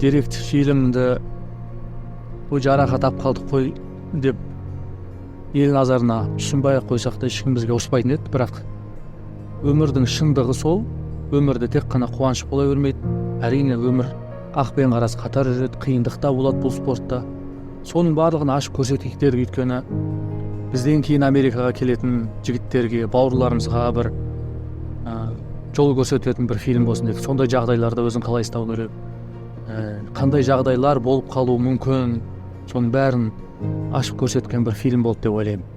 директ фильмді бұл жарақат ап қалдық қой деп ел назарына ұсынбай ақ қойсақ та ешкім бізге ұрыспайтын еді. Бірақ өмірдің шындығы сол, өмірде тек қана қуаныш бола бермейді. Әрине өмір ақ пен қарасы қатар жүреді, қиындық та болады бұл спортта. Соның барлығын ашып көрсетейік дедік, өйткені бізден кейін Америкаға келетін жігіттерге, бауырларымызға бір жол көрсететін бір фильм болсын дедік. Сондай жағдайларда өзін қалай ұстау керек, қандай жағдайлар болып қалуы мүмкін, соның бәрін ашып көрсеткен бір фильм болды деп ойлаймын.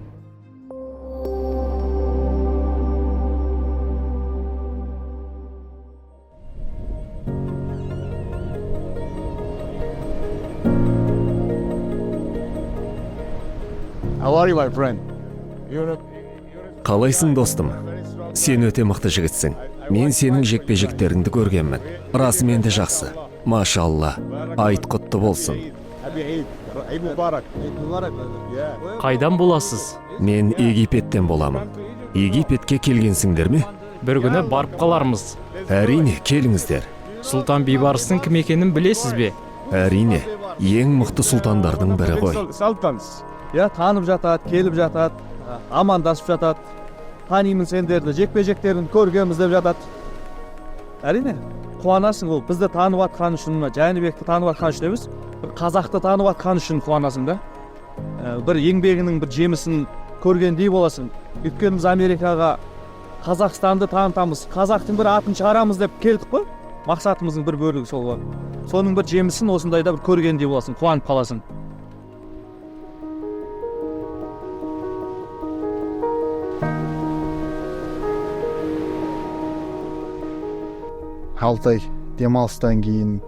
Қалайсың достым? Сен өте мықты жігітсің. Мен сенің жекпе-жектеріңді көргенмін. Расымен де жақсы. Машалла. Айт құтты болсын. Қайдан боласыз? Мен Египеттен боламын. Египетке келгенсіңдер ме? Бір күні барып қалармыз. Әрине, келіңіздер. Сұлтан Бейбарыстың кім екенін білесіз бе? Әрине, ең мықты сұлтандардың бірі ғой. Танып жатат, келіп жатат, амандасып жатат. Танимын сендерді, жекпе-жектерін көргенбіз деп жатат. Әрине, қуанасың. Ол бізді танып атқан үшін, Жәнібекті танып атқан үшін емес, бір қазақты танып атқан үшін қуанасың да. Бір еңбегінің бір жемісін көргендей боласың. Өйткені біз Америкаға Қазақстанды танытамыз, қазақтың бір атын шығарамыз деп келдік қой. Мақсатымыздың бір бөлігі сол ғой. Соның бір жемісін осындайда бір көргендей боласың, қуанып қаласың. Алтай демалыстан кейін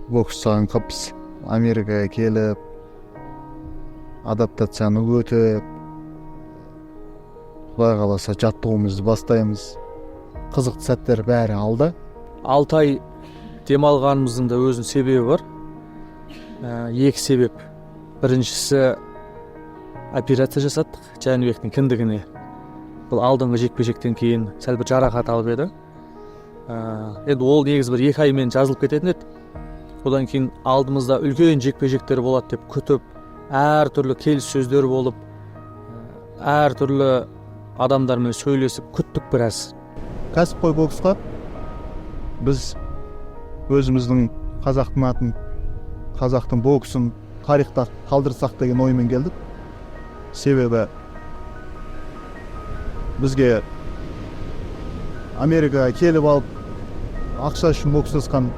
бокстан қыпс Америкаға келіп, адаптацияны өтіп, Құдай қаласа жаттығуымызды бастаймыз. Қызықты сәттер бәрі алды. Алтай демалғанымыздың да өзінің себебі бар. Екі себеп. Біріншісі, операция жасаттық Жәнібектің кіндігіне. Бұл алдыңғы жекпе-жектен кейін сәл бір жарақат алып еді. Енді ол негізі бір 2 аймен жазылып кететін еді. Одан кейін алдымызда үлкен жекпе-жектер болады деп күтіп, әртүрлі келіссөздер болып, әртүрлі адамдармен сөйлесіп күттік біраз. Кәсіпқой боксқа біз өзіміздің қазақтың атын, қазақтың боксын тарихта қалдырсақ деген оймен келдік. Себебі бізге Америкаға келіп алып, ақша үшін бокстасқан,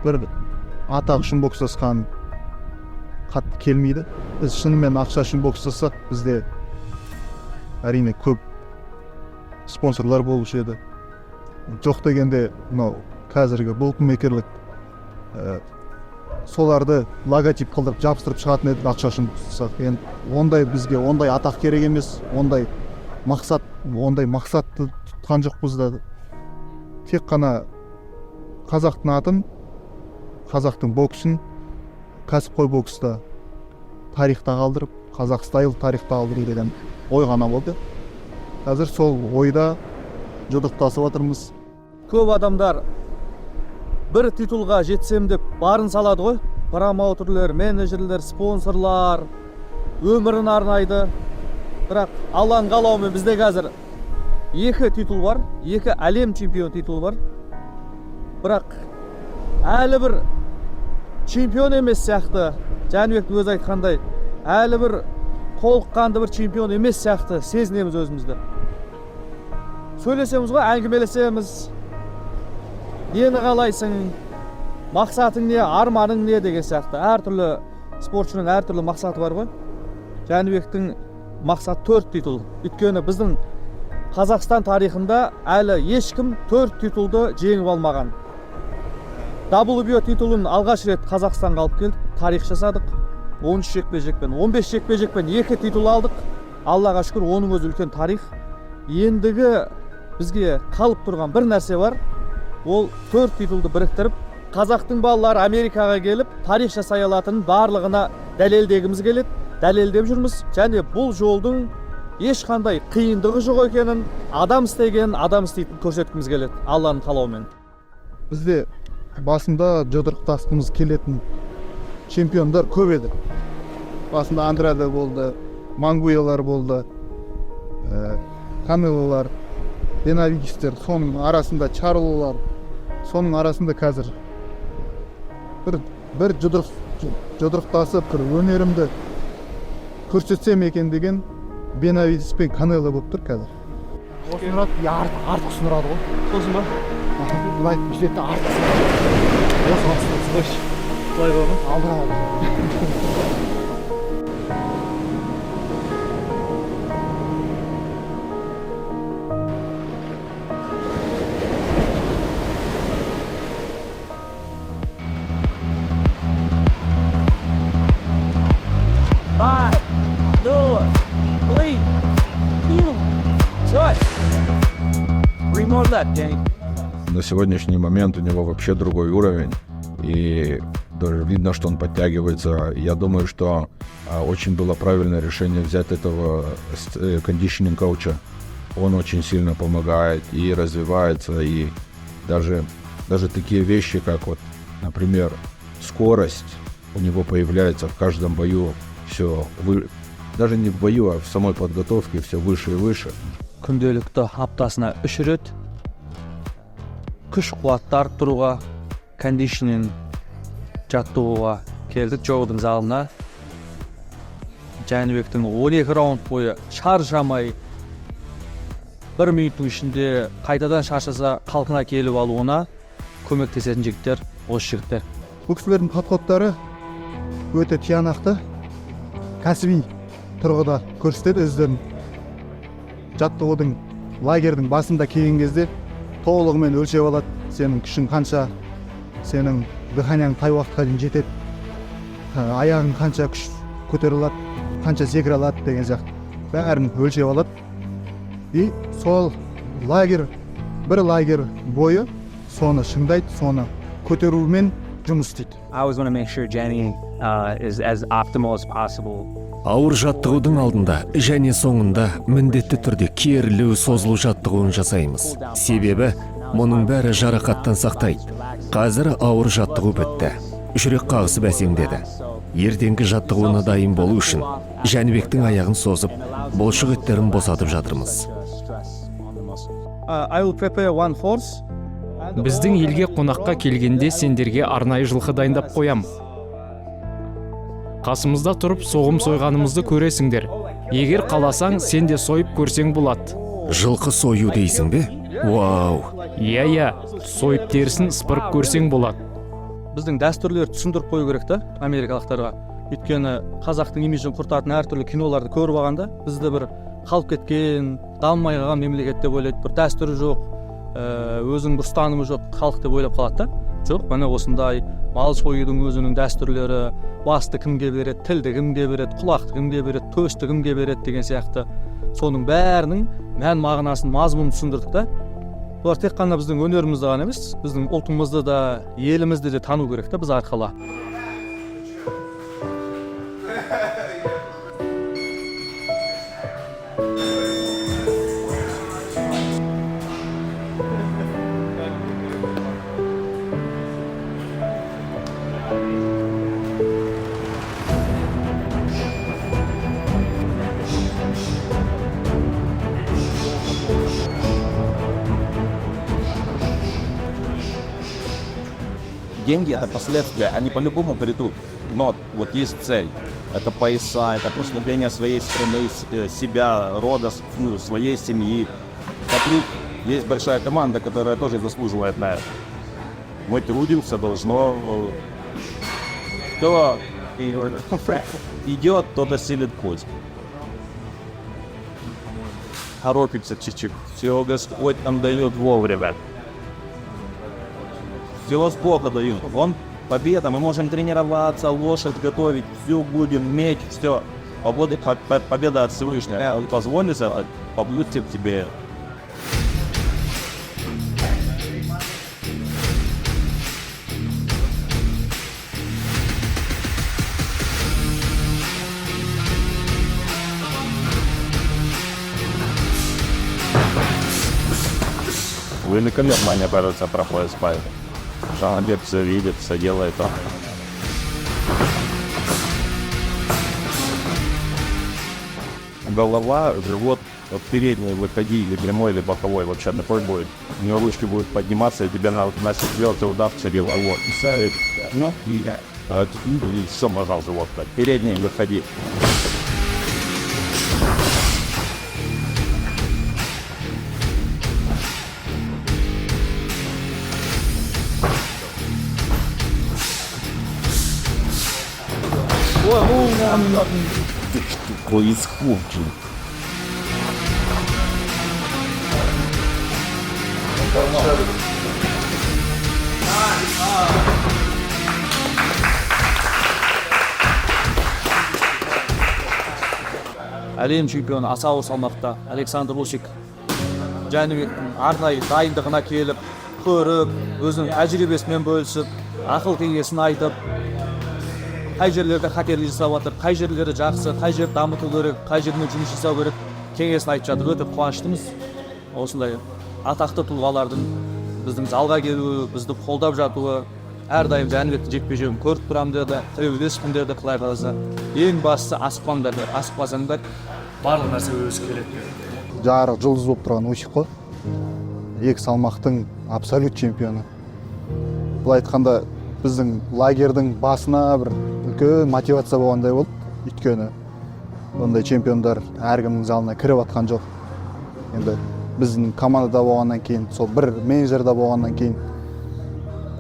бір атақ үшін бокстасқан қатты келмейді. Біз шынымен ақша үшін бокстасақ, бізде әрине көп спонсорлар болушы еді. Жоқ дегенде, қазіргі букмекерлік соларды логотип қылдырып жабыстырып шығатын еді, ақша үшін бокстасақ. Ондай бізге ондай атақ керек емес, ондай мақсатты тұтқан жоқпыз да. Тек қана қазақтың атын, қазақтың боксын, кәсіпқой бокста тарихта қалдырып, қазақ стайл тарихта қалдыру деген ой ғана болды. Қазір сол ойда жұдырықтасып отырмыз. Көп адамдар бір титулға жетсем деп барын салады ғой. Промоутерлер, менеджерлер, спонсорлар өмірін арнайды. Бірақ Алланың қалауымен бізде қазір 2 титул бар, 2 әлем чемпион титул бар. Бірақ әлі бір чемпион емес сияқты, Жәнібектің өзі айтқандай, әлі бір толыққанды бір чемпион емес сияқты сезінеміз өзімізді. Сөйлесеміз ғой, әңгімелесеміз. Нені қалайсың, мақсатың не, арманың не деген сияқты. Әртүрлі спортшының әртүрлі мақсаты бар ғой. Жәнібектің мақсат 4 титул. Өйткені біздің Қазақстан тарихында әлі ешкім 4 титулды жеңіп алмаған. WBO титулын алғаш рет Қазақстанға алып келдік, тарих жасадық. 13 жекпе-жекпен, 15 жекпе-жекпен 2 титул алдық. Аллаға шүкір, оның өзі үлкен тарих. Ендігі бізге қалып тұрған бір нәрсе бар. Ол 4 титулды біріктіріп, қазақтың балалары Америкаға келіп, тарих жасай алатынын барлығына дәлелдегіміз келеді, дәлелдеп жүрміз. Және бұл жолдың ешқандай қиындығы жоқ екенін, адам істеген, адам істейтін көрсеткіміз келеді, Алланың қалауымен. бізде басында жұдырықтасқымыз келетін чемпиондар көп еді. Басында Андраде болды, Мангуялар болды, Канелолар, Бенавидистер, соның арасында Чарлолар, соның арасында қазір бір жұдырықтасып бір өнерімді көрсетсем екен деген Бенавидис пен Канело болып тұр қазір. Осынырады, артық сынырады ғой. Сосын ба? Былай жетті артық сынырады. Осы Былай ғой ма? алдыра. На сегодняшний момент у него вообще другой уровень, и даже видно, что он подтягивается. Я думаю, что очень было правильное решение взять этого кондишнинг-коуча. Он очень сильно помогает и развивается, и даже такие вещи, как вот, например, скорость у него появляется в каждом бою, даже не в бою, а в самой подготовке все выше и выше. Күнделікті аптасына 3 рет күш қуатты арттыруға, кондишнинг жаттығуға келдік Джоудың залына. Жәнібектің 12 раунд бойы шаршамай 1 минуттың ішінде қайтадан шаршаса қалпына келіп алуына көмектесетін жігіттер осы жігіттер. Бұл кісілердің подходтары өте тиянақты, кәсіби тұрғыда көрсетеді өздерін. Жаттығудың, лагердің басында келген кезде толығымен өлшеп алады, сенің күшің қанша, сенің дыханияң қай уақытқа дейін жетеді, аяғың қанша күш көтере алады, қанша секіре алады деген сияқты бәрін өлшеп алады. И сол бір лагер бойы соны шыңдайды, соны көтерумен жұмыс істейді. I always want to make sure Jenny is as optimal as possible. Ауыр жаттығудың алдында және соңында міндетті түрде керілу, созылу жаттығуын жасаймыз. Себебі мұның бәрі жарақаттан сақтайды. Қазір ауыр жаттығу бітті. Жүрек қағысы бәсеңдеді. Ертеңгі жаттығуына дайын болу үшін Жәнібектің аяғын созып, бұлшық еттерін босатып жатырмыз. I will prepare one horse. Біздің елге қонаққа келгенде сендерге арнайы жылқы дайындап қоям. Қасымызда тұрып соғым сойғанымызды көресіңдер. Егер қаласаң, сен де сойып көрсең болады. Жылқы сою дейсің бе? Вау! Иә, сойып терісін сыпырып көрсең болады. Біздің дәстүрлерді түсіндіріп қою керек та америкалықтарға. Өйткені қазақтың имиджін құртатын әртүрлі киноларды көріп алғанда, бізді бір қалып кеткен, дамымай қалған мемлекет деп ойлайды, бір дәстүрі жоқ, өзінің бір ұстанымы жоқ халық деп ойлап қалады да. Жоқ, міне осындай мал союдың өзінің дәстүрлері, басты кімге береді, тілді кімге береді, құлақты кімге береді, төсті кімге береді деген сияқты. Соның бәрінің мән мағынасын, мазмұнын түсіндірдік та. Бұлар тек қана біздің өнерімізді ғана емес, біздің ұлтымызды да, елімізді де тану керек та біз арқылы. Деньги — это последствия, они по-любому придут, но вот есть цель. Это пояса, это прославление своей страны, себя, рода, своей семьи. Вокруг есть большая команда, которая тоже заслуживает на это. Мы трудимся, должно... Кто идет, тот осилит путь. Торопимся чуть-чуть. Все Господь нам дает вовремя. Все с Бога дают. Он победа, мы можем тренироваться, лошадь готовить, все будем, меч, все. Победа от Всевышнего. Он позволит, поблюдьте в тебе. Великолепно они, кажется, проходят с Павел. Жанбек все видит, все делает. Голова, живот, вот передний выходи, или прямой, или боковой, вообще такой будет. У него ручки будут подниматься, и тебе надо начать делать удар в голову. И все, мажал живот. Так. Передний выходи. Происходит. әлем чемпионы аса ауыр салмақта Александр Усик Жәнібектің арнайы дайындығына келіп, көріп, өзінің тәжірибесімен бөлісіп, ақыл кеңесін айтып, қай жерлерде қателік жасап жатыр, қай жерлері жақсы, қай жерді дамыту керек, қай жермен жұмыс жасау керек, кеңесін айтып жатыр. Өте қуаныштымыз. Осындай атақты тұлғалардың біздің залға келуі, бізді қолдап жатуы, әрдайым Жәнібектің жекпе-жегін көріп тұрамын деді, тілеулеспін деді, Құдай қаласа. Ең бастысы асықпасаңдар, барлық нәрсе өзі келеді. Жарық жұлдыз болып тұрған Усик қой. Екі салмақтың абсолют чемпионы. Былай айтқанда біздің лагердің басына бір үлкен мотивация болғандай болды. Өйткені ондай чемпиондар әркімнің залына кіріп атқан жоқ. Енді біздің командада болғаннан кейін, сол бір менеджерда болғаннан кейін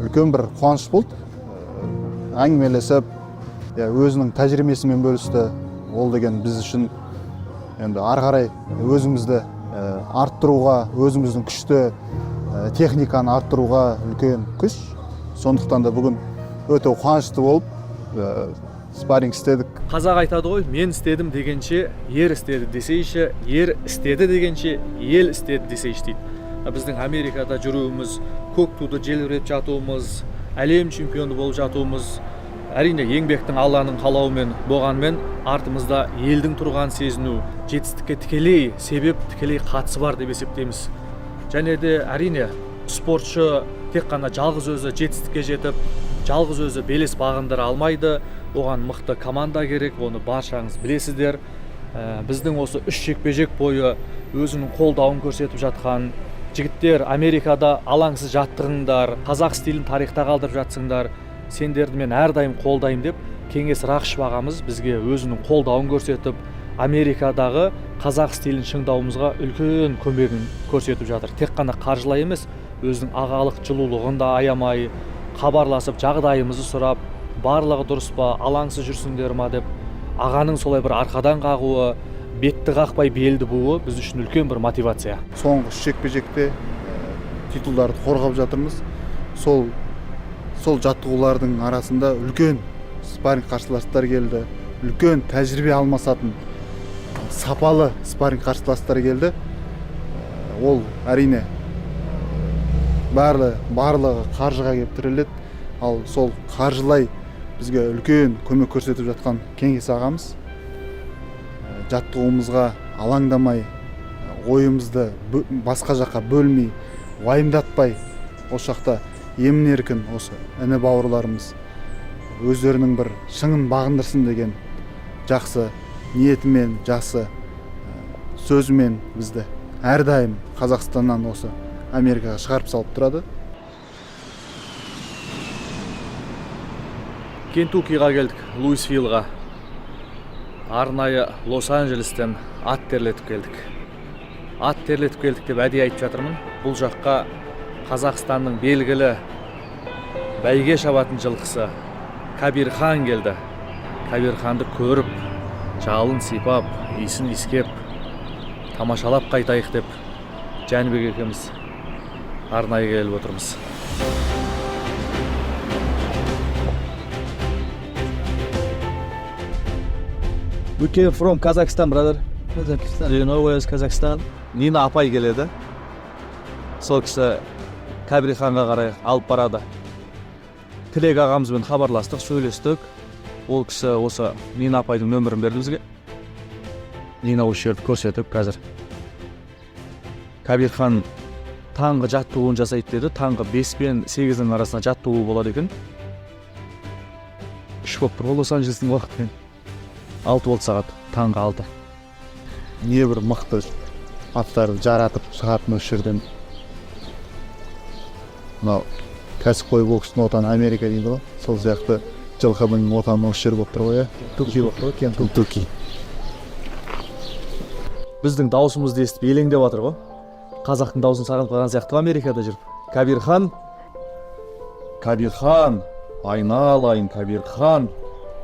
үлкен бір қуаныш болды. Әңгімелесіп, өзінің тәжірибесімен бөлісті. Ол деген біз үшін енді ары қарай өзімізді арттыруға, өзіміздің күшті техниканы арттыруға үлкен күш. Сондықтан да бүгін өте қуанышты болып спарринг істедік. Қазақ айтады ғой, мен істедім дегенше ер істеді десейші, ер істеді дегенше ел істеді десейші дейді. Біздің Америкада жүруіміз, көк туды желбіретіп жатуымыз, әлем чемпионы болып жатуымыз, әрине еңбектің Алланың қалауымен болғанмен, артымызда елдің тұрған сезіну, жетістікке тікелей себеп, тікелей қатысы бар деп есептейміз. Және де әрине спортшы тек қана жалғыз өзі жетістікке жетіп, жалғыз өзі белес бағындыра алмайды. Оған мықты команда керек, оны баршаңыз білесіздер. Біздің осы үш жекпе-жек бойы өзінің қолдауын көрсетіп жатқан жігіттер, Америкада алаңсыз жаттығыңдар, қазақ стилін тарихта қалдырып жатсыңдар, сендерді мен әрдайым қолдаймын деп Кеңес Рақышев ағамыз бізге өзінің қолдауын көрсетіп, Америкадағы қазақ стилін шыңдауымызға үлкен көмегін көрсетіп жатыр. Тек қана қаржылай емес, өзінің ағалық жылулығын да аямай, хабарласып жағдайымызды сұрап, барлығы дұрыс па, алаңсыз жүрсіңдер ма деп, ағаның солай бір арқадан қағуы, бетті қақпай белді буы біз үшін үлкен бір мотивация. Соңғы жекпе-жекте титулдарды қорғап жатырмыз. Сол жаттығулардың арасында үлкен спарринг қарсыластар келді, үлкен тәжірибе алмасатын сапалы спарринг қарсыластар келді. Ол әрине барлығы қаржыға келіп тіреледі. Ал сол қаржылай бізге үлкен көмек көрсетіп жатқан Кеңес ағамыз жаттығуымызға алаңдамай, ойымызды басқа жаққа бөлмей, уайымдатпай, осы жақта емін-еркін осы іні бауырларымыз өздерінің бір шыңын бағындырсын деген жақсы ниетімен, жақсы сөзімен бізді әрдайым Қазақстаннан осы Америкаға шығарып салып тұрады. Кентуккиға келдік, Луисвиллға. Арнайы Лос-Анджелестен ат терлетіп келдік. Ат терлетіп келдік деп әдейі айтып жатырмын. Бұл жаққа Қазақстанның белгілі бәйге шабатын жылқысы Кабир хан келді. Кабир ханды көріп, жалын сипап, исін искеп, тамашалап қайтайық деп Жәнібек екеуміз арнайы келіп отырмыз. We came from Kazakhstan, brother. Kazakhstan. Do you know where is Kazakhstan? Нина апай келеді. Сол кісі Кабир ханға қарай алып барады. Тілек ағамызбен хабарластық, сөйлестік. Ол кісі осы Нина апайдың нөмірін берді бізге. Нина осы жерді көрсетіп, қазір Кабир хан таңғы жаттығуын жасайды деді. Таңғы 5 пен 8-дің арасында жаттығу болады екен. Үш болып тұр, Лос-Анджелестің уақытымен 6 болды сағат, таңғы 6. не бір мықты аттарды жаратып шығатын осы жерден. Мынау кәсіпқой бокстың отаны Америка дейді ғой, сол сияқты жылқының отаны осы жер болып тұр ғой, Кентукки болып тұр ғой, Кентукки. Біздің даусымызды естіп елеңдеп жатыр ғой. Қазақтың даусын сағынып қалған сияқты ғой Америкада жүріп. Кабирхан, айналайын Кабирхан,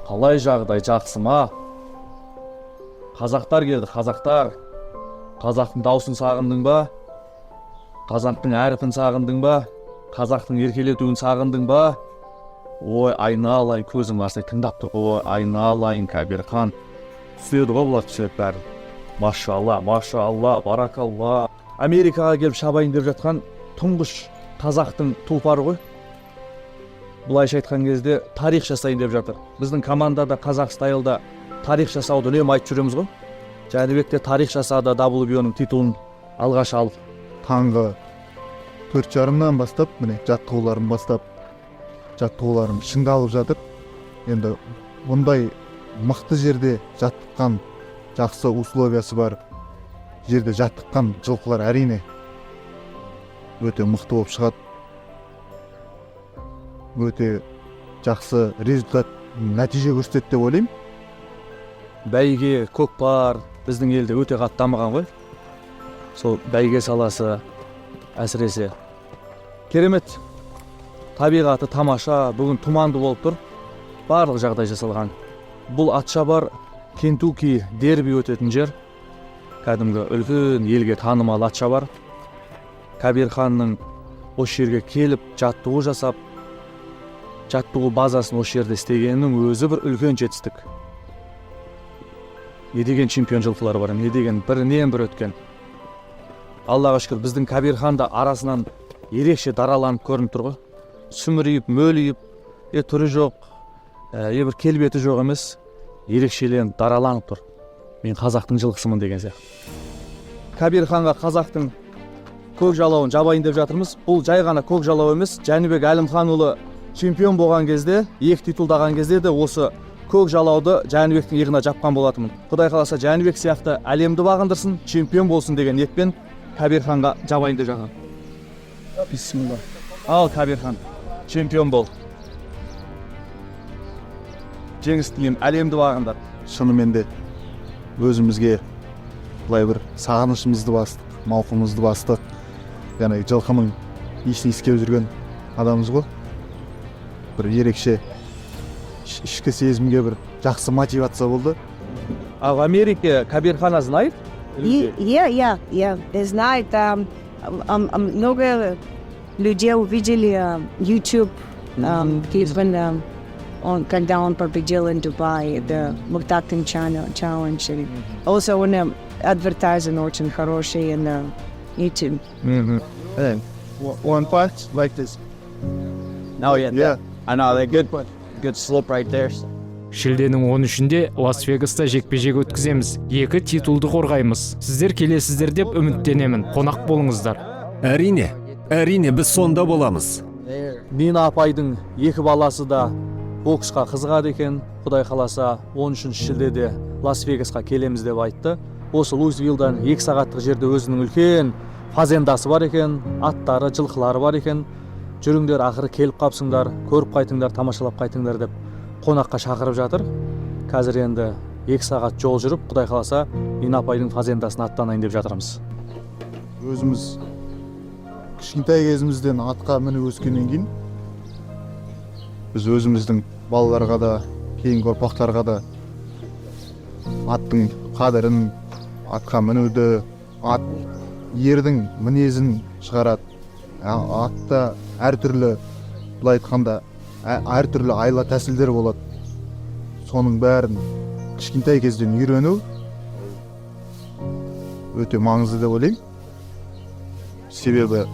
қалай жағдай, жақсы ма? Қазақтар келді, қазақтар. Қазақтың даусын сағындың ба? Қазақтың әріпін сағындың ба? Қазақтың еркелетуін сағындың ба? Ой, айналайын, көзім аштай тыңдап тұр. Ой, айналайын Кабирхан. Түседі ғой бұлар, түседі бәрі. Машалла, машалла, баракалла. Америкаға келіп шабайын деп жатқан тұңғыш қазақтың тұлпары ғой. Бұлайша айтқан кезде тарих жасайын деп жатыр. Біздің командада қазақ стайлда тарих жасауды үнемі айтып жүреміз ғой. Жәнібек те тарих жасады, WBO-ның титулын алғаш алып. Таңғы 4:30-нан бастап, міне жаттығуларым шыңдалып жатыр. Енді бұндай мықты жерде жаттыққан, жақсы условиясы бар жерде жаттыққан жылқылар әрине өте мықты болып шығады. Өте жақсы результат, нәтиже көрсетеді деп ойлаймын. Бәйге, көкпар біздің елде өте қатты дамыған ғой. Сол бәйге саласы әсіресе керемет. Табиғаты тамаша, бүгін тұманды болып тұр. Барлық жағдай жасалған. Бұл Атшабар Кентукки дерби өтетін жер. Кәдімгі үлкен елге танымал Атшабар. Кабирханның осы жерге келіп жаттығу жасап, жаттығу базасын осы жерде істегеннің өзі бір үлкен жетістік. Не деген чемпион жылқылар бар, не деген бірінен бір өткен. Аллаға шүкір, біздің Кабирхан да арасынан ерекше дараланып көрініп тұр ғой. Сүмірейіп, мөлейіп, түрі жоқ, бір келбеті жоқ емес, ерекшеленіп дараланып тұр. Мен қазақтың жылқысымын деген сияқты. Кабирханға қазақтың көк жалауын жабайын деп жатырмыз. Бұл жай ғана көк жалау емес, Жәнібек Әлімханұлы чемпион болған кезде, екі титулдаған кезде де осы көк жалауды Жәнібектің иығына жапқан болатымын. Құдай қаласа Жәнібек сияқты әлемді бағындырсын, чемпион болсын деген ниетпен Кабирханға жабайын деп жатырмын. Бисмилла. Ал Кабирхан, чемпион бол. Жеңіс тілеймін, әлемді бағындар. Шынымен де өзімізге былай бір сағынышымызды бастық, мауқымызды бастық, яғни жылқының ешін иіскеп жүрген адамымыз ғой. Бір ерекше ішкі сезімге бір жақсы мотивация болды. А в Америке Кабирхана знает? Я знаю, там много людей увидели YouTube, когда он победил в Дубае, the Mukhtar Challenge. Also, он advertising очень хороший на YouTube. One part like this. No, yeah. Yeah. I know, they're good slope right there. Шілденің 13-інде Лас-Вегаста жекпе-жек өткіземіз. 2 титулды қорғаймыз. Сіздер келесіздер деп үміттенемін. Қонақ болыңыздар. Әрине біз сонда боламыз. Нина апайдың 2 баласы да боксқа қызығады екен. Құдай қаласа 13 шілдеде Лас-Вегасқа келеміз деп айтты. Осы Луисвиллдан 2 сағаттық жерде өзінің үлкен фазендасы бар екен, аттары, жылқылары бар екен. Жүріңдер, ақыры келіп қапсыңдар, көріп қайтыңдар, тамашалап қайтыңдар деп қонаққа шақырып жатыр. Қазір енді 2 сағат жол жүріп, Құдай қаласа Нина апайдың фазендасын аттанайын деп жатырмыз. Өзіміз кішкентай кезімізден атқа мініп өскеннен кейін біз өзіміздің балаларға да, кейінгі ұрпақтарға да аттың қадірін, атқа мінуді, ердің мінезін шығарады. Атта әртүрлі, былай айтқанда, әртүрлі айла тәсілдер болады. Соның бәрін кішкентай кезден үйрену өте маңызды деп ойлаймын. Себебі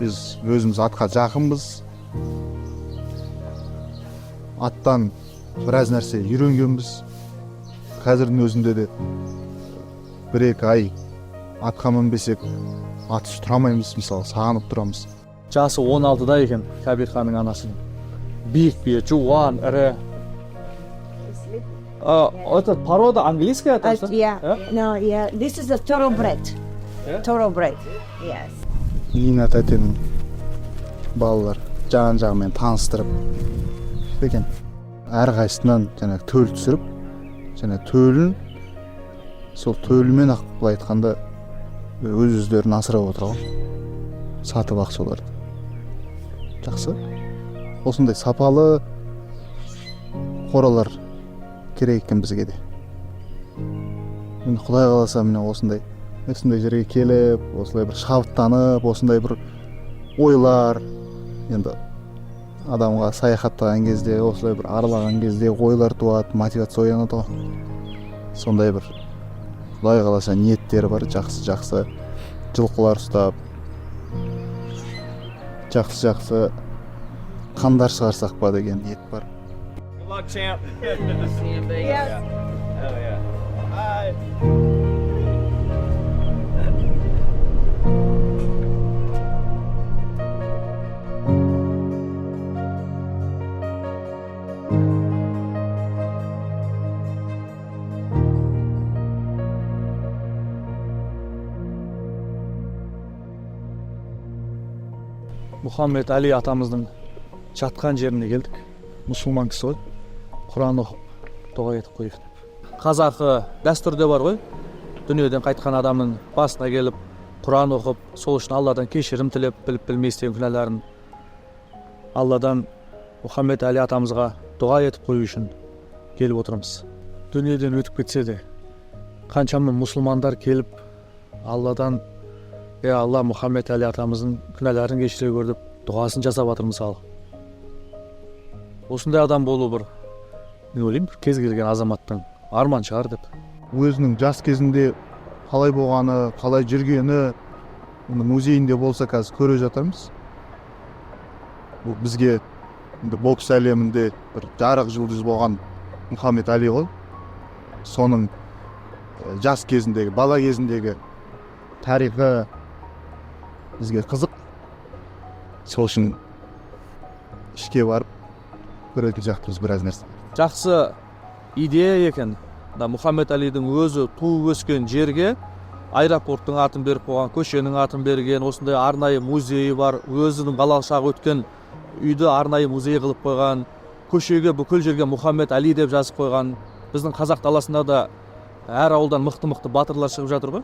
біз өзіміз атқа жақынбыз. Аттан біраз нәрсе үйренгенбіз. Қазірдің өзінде де 1-2 ай атқа мінбесек атыс тұра алмаймыз, мысалы сағынып тұрамыз. жасы 16-да екен Кабирханның анасының. Биік бие, жуан, ірі. Это порода английская? там, что? No, yeah. This is a thoroughbred. Yeah? Thoroughbred. Yes. Нина тәтенің балалар жан-жағымен таныстырып екен. Әрқайсысынан жаңағы төл түсіріп, және төлін сол төлімен ақ былай айтқанда өз-өздерін асырап отырған. Сатып ақ соларды. Жақсы. Осындай сапалы қоралар керек екен бізге де. Енді Құдай қаласа міне осындай жерге келіп, осылай бір шабыттанып, осындай бір ойлар, енді адамға саяхаттаған кезде, осылай бір аралаған кезде ойлар туады, мотивация оянады ғой. Сондай бір Құдай қаласа ниеттері бар, жақсы жылқылар ұстап, жақсы қандар шығарсақ па деген ниет бар. Good luck, champ. Yes. Hell yeah. Bye. Мұхаммед Али атамыздың жатқан жеріне келдік. Мұсылман кісі ғой. Құран оқып, дұға етіп қойып. Қазақы дәстүрде бар ғой. Дүниеден қайтқан адамның басына келіп, Құран оқып, сол үшін Алладан кешірім тілеп, біліп білмей істеген күнәларын Алладан Мұхаммед Али атамызға дұға етіп қою үшін келіп отырмыз. Дүниеден өтіп кетсе де, қаншама мұсылмандар келіп Алладан Алла Мұхаммед Али атамыздың күнәларын кешіре көрдіп, дұғасын жасап жатыр мысалы. Осындай адам болу бір, мен ойлаймын, кез келген азаматтың арман шығар деп. Өзінің жас кезінде қалай болғаны, қалай жүргені музейінде болса қазір көре жатармыз. Бұл бізге бокс әлемінде бір жарық жұлдыз болған Мұхаммед Али ғой. Соның жас кезіндегі, бала кезіндегі тарихы бізге қызық. Сол үшін ішке барып көретін сияқтымыз біраз нәрсе. Жақсы идея екен. Мұхаммед Алидің өзі туып өскен жерге аэропорттың атын беріп қойған, көшенің атын берген, осындай арнайы музейі бар, өзінің балалық шағы өткен үйді арнайы музей қылып қойған, көшеге бүкіл жерге Мұхаммед Али деп жазып қойған. Біздің қазақ даласында да әр ауылдан мықты батырлар шығып жатыр ғой.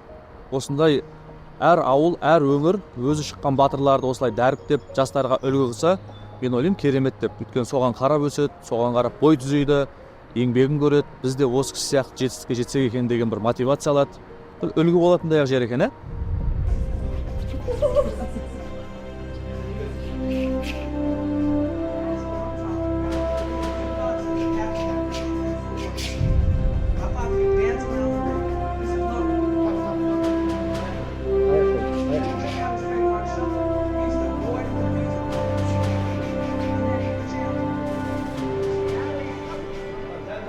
Осындай әр ауыл, әр өңір өзі шыққан батырларды осылай дәріптеп жастарға үлгі қылса, мен ойлаймын керемет деп. Өйткені соған қарап өседі, соған қарап бой түзейді, еңбегін көреді. Біз де осы кісі сияқты жетістікке жетсек екен деген бір мотивация алады. Үлгі болатындай жер екен,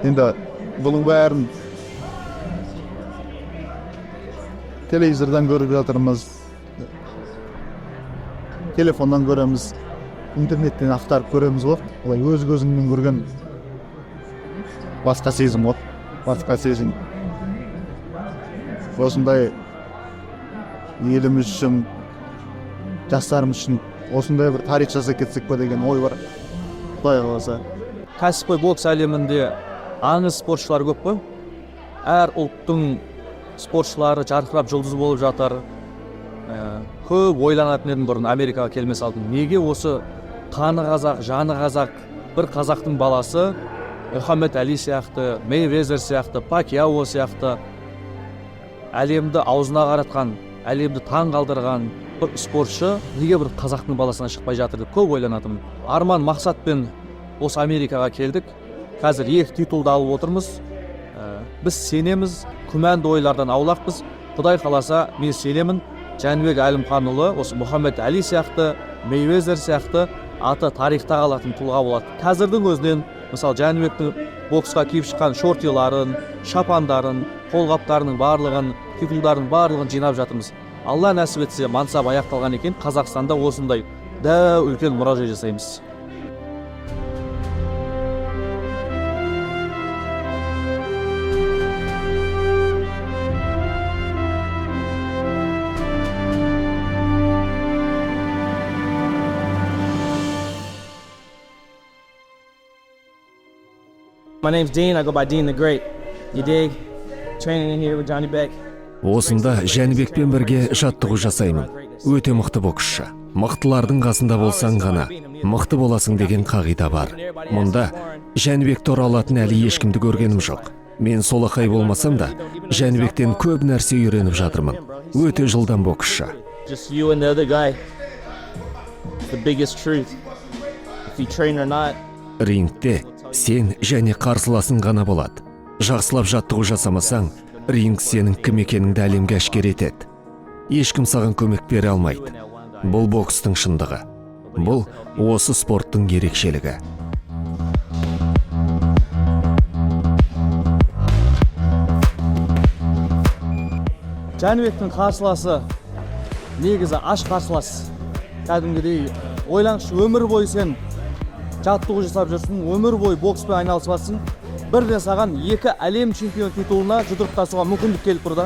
Енді бұның бәрін телевизордан көріп жатырмыз, телефондан көреміз, интернеттен ақтарып көреміз ғой. Олай өз көзіңмен көрген басқа сезім ғой, басқа сезім. Осындай еліміз үшін, жастарымыз үшін осындай бір тарих жасап кетсек па деген ой бар. Құдай қаласа. Кәсіпқой бокс әлемінде аңыз спортшылар көп қой. Әр ұлттың спортшылары жарқырап жұлдыз болып жатыр. Көп ойланатын едім бұрын Америкаға келмес алдым. Неге осы қаны қазақ, жаны қазақ бір қазақтың баласы Мұхаммед Али сияқты, Мейвезер сияқты, Пакьяо сияқты әлемді аузына қаратқан, әлемді таң қалдырған бір спортшы неге бір қазақтың баласына шықпай жатыр деп көп ойланатым. Арман мақсатпен осы Америкаға келдік. Қазір 2 титулды алып отырмыз. Біз сенеміз, күмәнді ойлардан аулақпыз. Құдай қаласа, мен сенемін, Жәнібек Әлімханұлы осы Мұхаммед Али сияқты, Мейвезер сияқты аты тарихта қалатын тұлға болады. Қазірдің өзінен, мысалы Жәнібектің боксқа киіп шыққан шортиларын, шапандарын, қолғаптарының барлығын, титулдардың барлығын жинап жатырмыз. алла нәсіп етсе мансап аяқталған екен, Қазақстанда осындай дәу үлкен мұражай жасаймыз. My name's Dean. I go by Dean the Great. You dig? Training in here with Johnny Beck. Осында Жәнібекпен бірге жаттығу жасаймын. Өте мықты боксшы. Мықтылардың қасында болсаң ғана мықты боласың деген қағида бар. Мұнда Жәнібекті ұра алатын әлі ешкімді көргенім жоқ. Мен солақай болмасам да Жәнібектен көп нәрсе үйреніп жатырмын. Өте жылдам боксшы. Just you and the other guy. The biggest truth. If you train or not. Рингте сен және қарсыласың ғана болады. Жақсылап жаттығу жасамасаң, ринг сенің кім екеніңді әлемге әшкер етеді. Ешкім саған көмек бере алмайды. Бұл бокстың шындығы. Бұл осы спорттың ерекшелігі. Жәнібектің қарсыласы негізі аш қарсылас. Кәдімгідей ойлаңшы, өмір бойы сен жаттығу жасап жүрсің, өмір бойы бокспен айналысып жатсың. Бірден саған 2 әлем чемпион титулына жұдырықтасуға мүмкіндік келіп тұр да.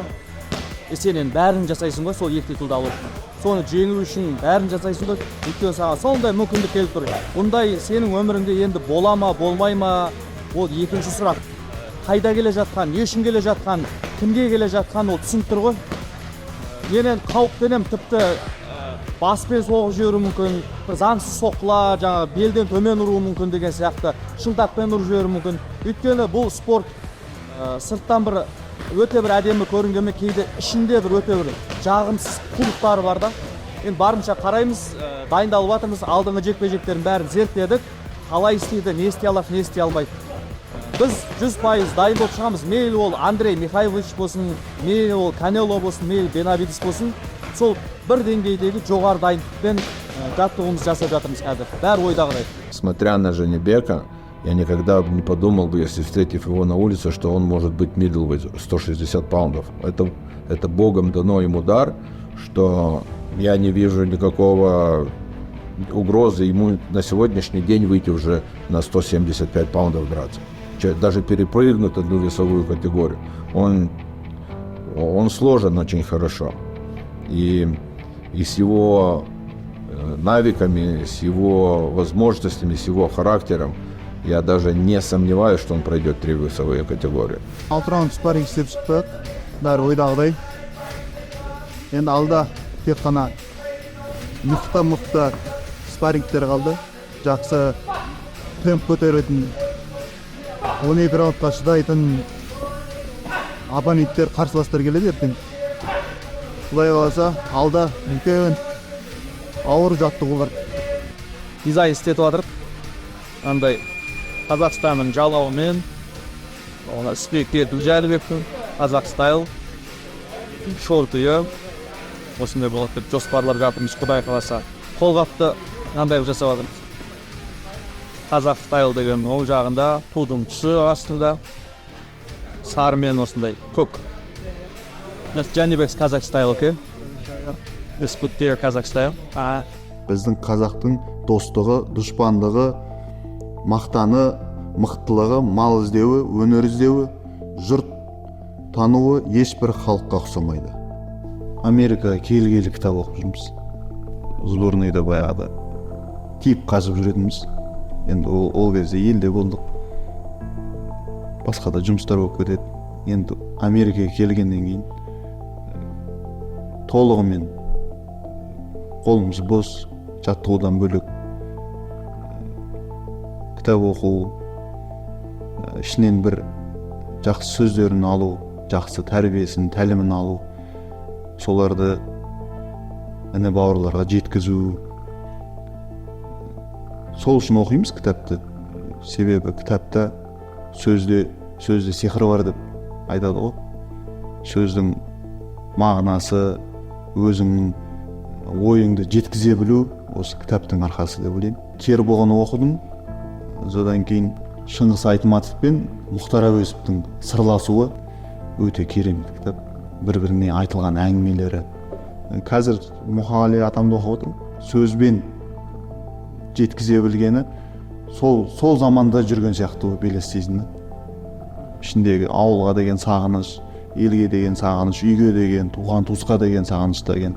Сен енді бәрін жасайсың ғой, сол 2 титулды алу үшін. Соны жеңу үшін бәрін жасайсың ғой. Өйткені саған сондай мүмкіндік келіп тұр. Бұндай сенің өміріңде енді бола ма, болмай ма, ол екінші сұрақ. Қайда келе жатқан, не үшін келе жатқан, кімге келе жатқан ол түсініп тұр ғой. Менен қауіптенем, тіпті баспен соғып жіберуі мүмкін, заңсыз соққылар, жаңағы белден төмен ұруы мүмкін деген сияқты, шынтақпен ұрып жіберуі мүмкін. Өйткені бұл спорт сырттан бір өте бір әдемі көрінгенмен, кейде ішінде бір өте бір жағымсыз құлықтары бар да. Енді барынша қараймыз, дайындалып жатырмыз, алдыңғы жекпе-жектердің бәрін зерттедік. Қалай істейді, не істей алады, не істей алмайды. Біз 100% дайын болып шығамыз. Мейлі ол Андрей Михайлович болсын, мейлі ол Канело болсын, мейлі Бенавидес болсын, сол бір деңгейдегі жоғары дайындықпен жаттығуымызды жасап жатырмыз қазір. Бәрі ойдағыдай. Смотря на Жәнібека, я никогда не подумал бы, если встретив его на улице, что он может быть middleweight 160 паундов. Это богом дано ему дар, что я не вижу никакого угрозы ему на сегодняшний день выйти уже на 175 паундов драться. Даже перепрыгнуть одну весовую категорию. Он сложен очень хорошо. И с его навыками, с его возможностями, с его характером, я даже не сомневаюсь, что он пройдет 3 весовые категории. 6 раунд спарринг істеп шықтық, бәрі ойдағыдай. Енді алда тек қана мықты спаррингтер қалды. Жақсы темп көтеретін, 12 раундқа шыдайтын оппоненттер, қарсыластар келеді ертең. Құдай қаласа, алда үлкен ауыр жаттығулар. Дизайн істетіп жатырық. Андай Қазақстанның жалауымен, ona спектетіп Жәнібектің Қазақ стайл шортыйы осындай болады деп жоспарлап жатырмыз, Құдай қаласа. Қолғапты андай жасап жатырмыз. Қазақ стайл деген ол жағында тудың түсі астында сарымен осындай көк. Жәнібек's Kazakh style, okay? Let's put there Kazakh style. Біздің қазақтың достығы, дұшпандығы, мақтаны, мықтылығы, мал іздеуі, өнер іздеуі, жұрт тануы ешбір халыққа ұқсамайды. Америкаға келгелі кітап оқып жүрміз. Сборныйда баяғыда тиіп қашып жүретінбіз. Енді ол кезде елде болдық. Басқа да жұмыстар болып кетеді. Енді Америкаға келгеннен кейін толығымен қолымыз бос, жаттығудан бөлек кітап оқу, ішінен бір жақсы сөздерін алу, жақсы тәрбиесін, тәлімін алу, соларды іні бауырларға жеткізу. Сол үшін оқимыз кітапты. Себебі кітапта сөзде сиқыр бар деп айтады ғой. Сөздің мағынасы, өзіңнің ойыңды жеткізе білу осы кітаптың арқасы деп ойлаймын. Кербұғыны оқыдым. Содан кейін Шыңғыс Айтматов пен Мұхтар Әуезовтің сырласуы өте керемет кітап. Бір-біріне айтылған әңгімелері қазір мұқағали атамды оқып отырмын. Сөзбен жеткізе білгені сол заманда жүрген сияқты белес сезімді. Ішіндегі ауылға деген сағыныш, елге деген сағыныш, үйге деген, туған туысқа деген сағыныш деген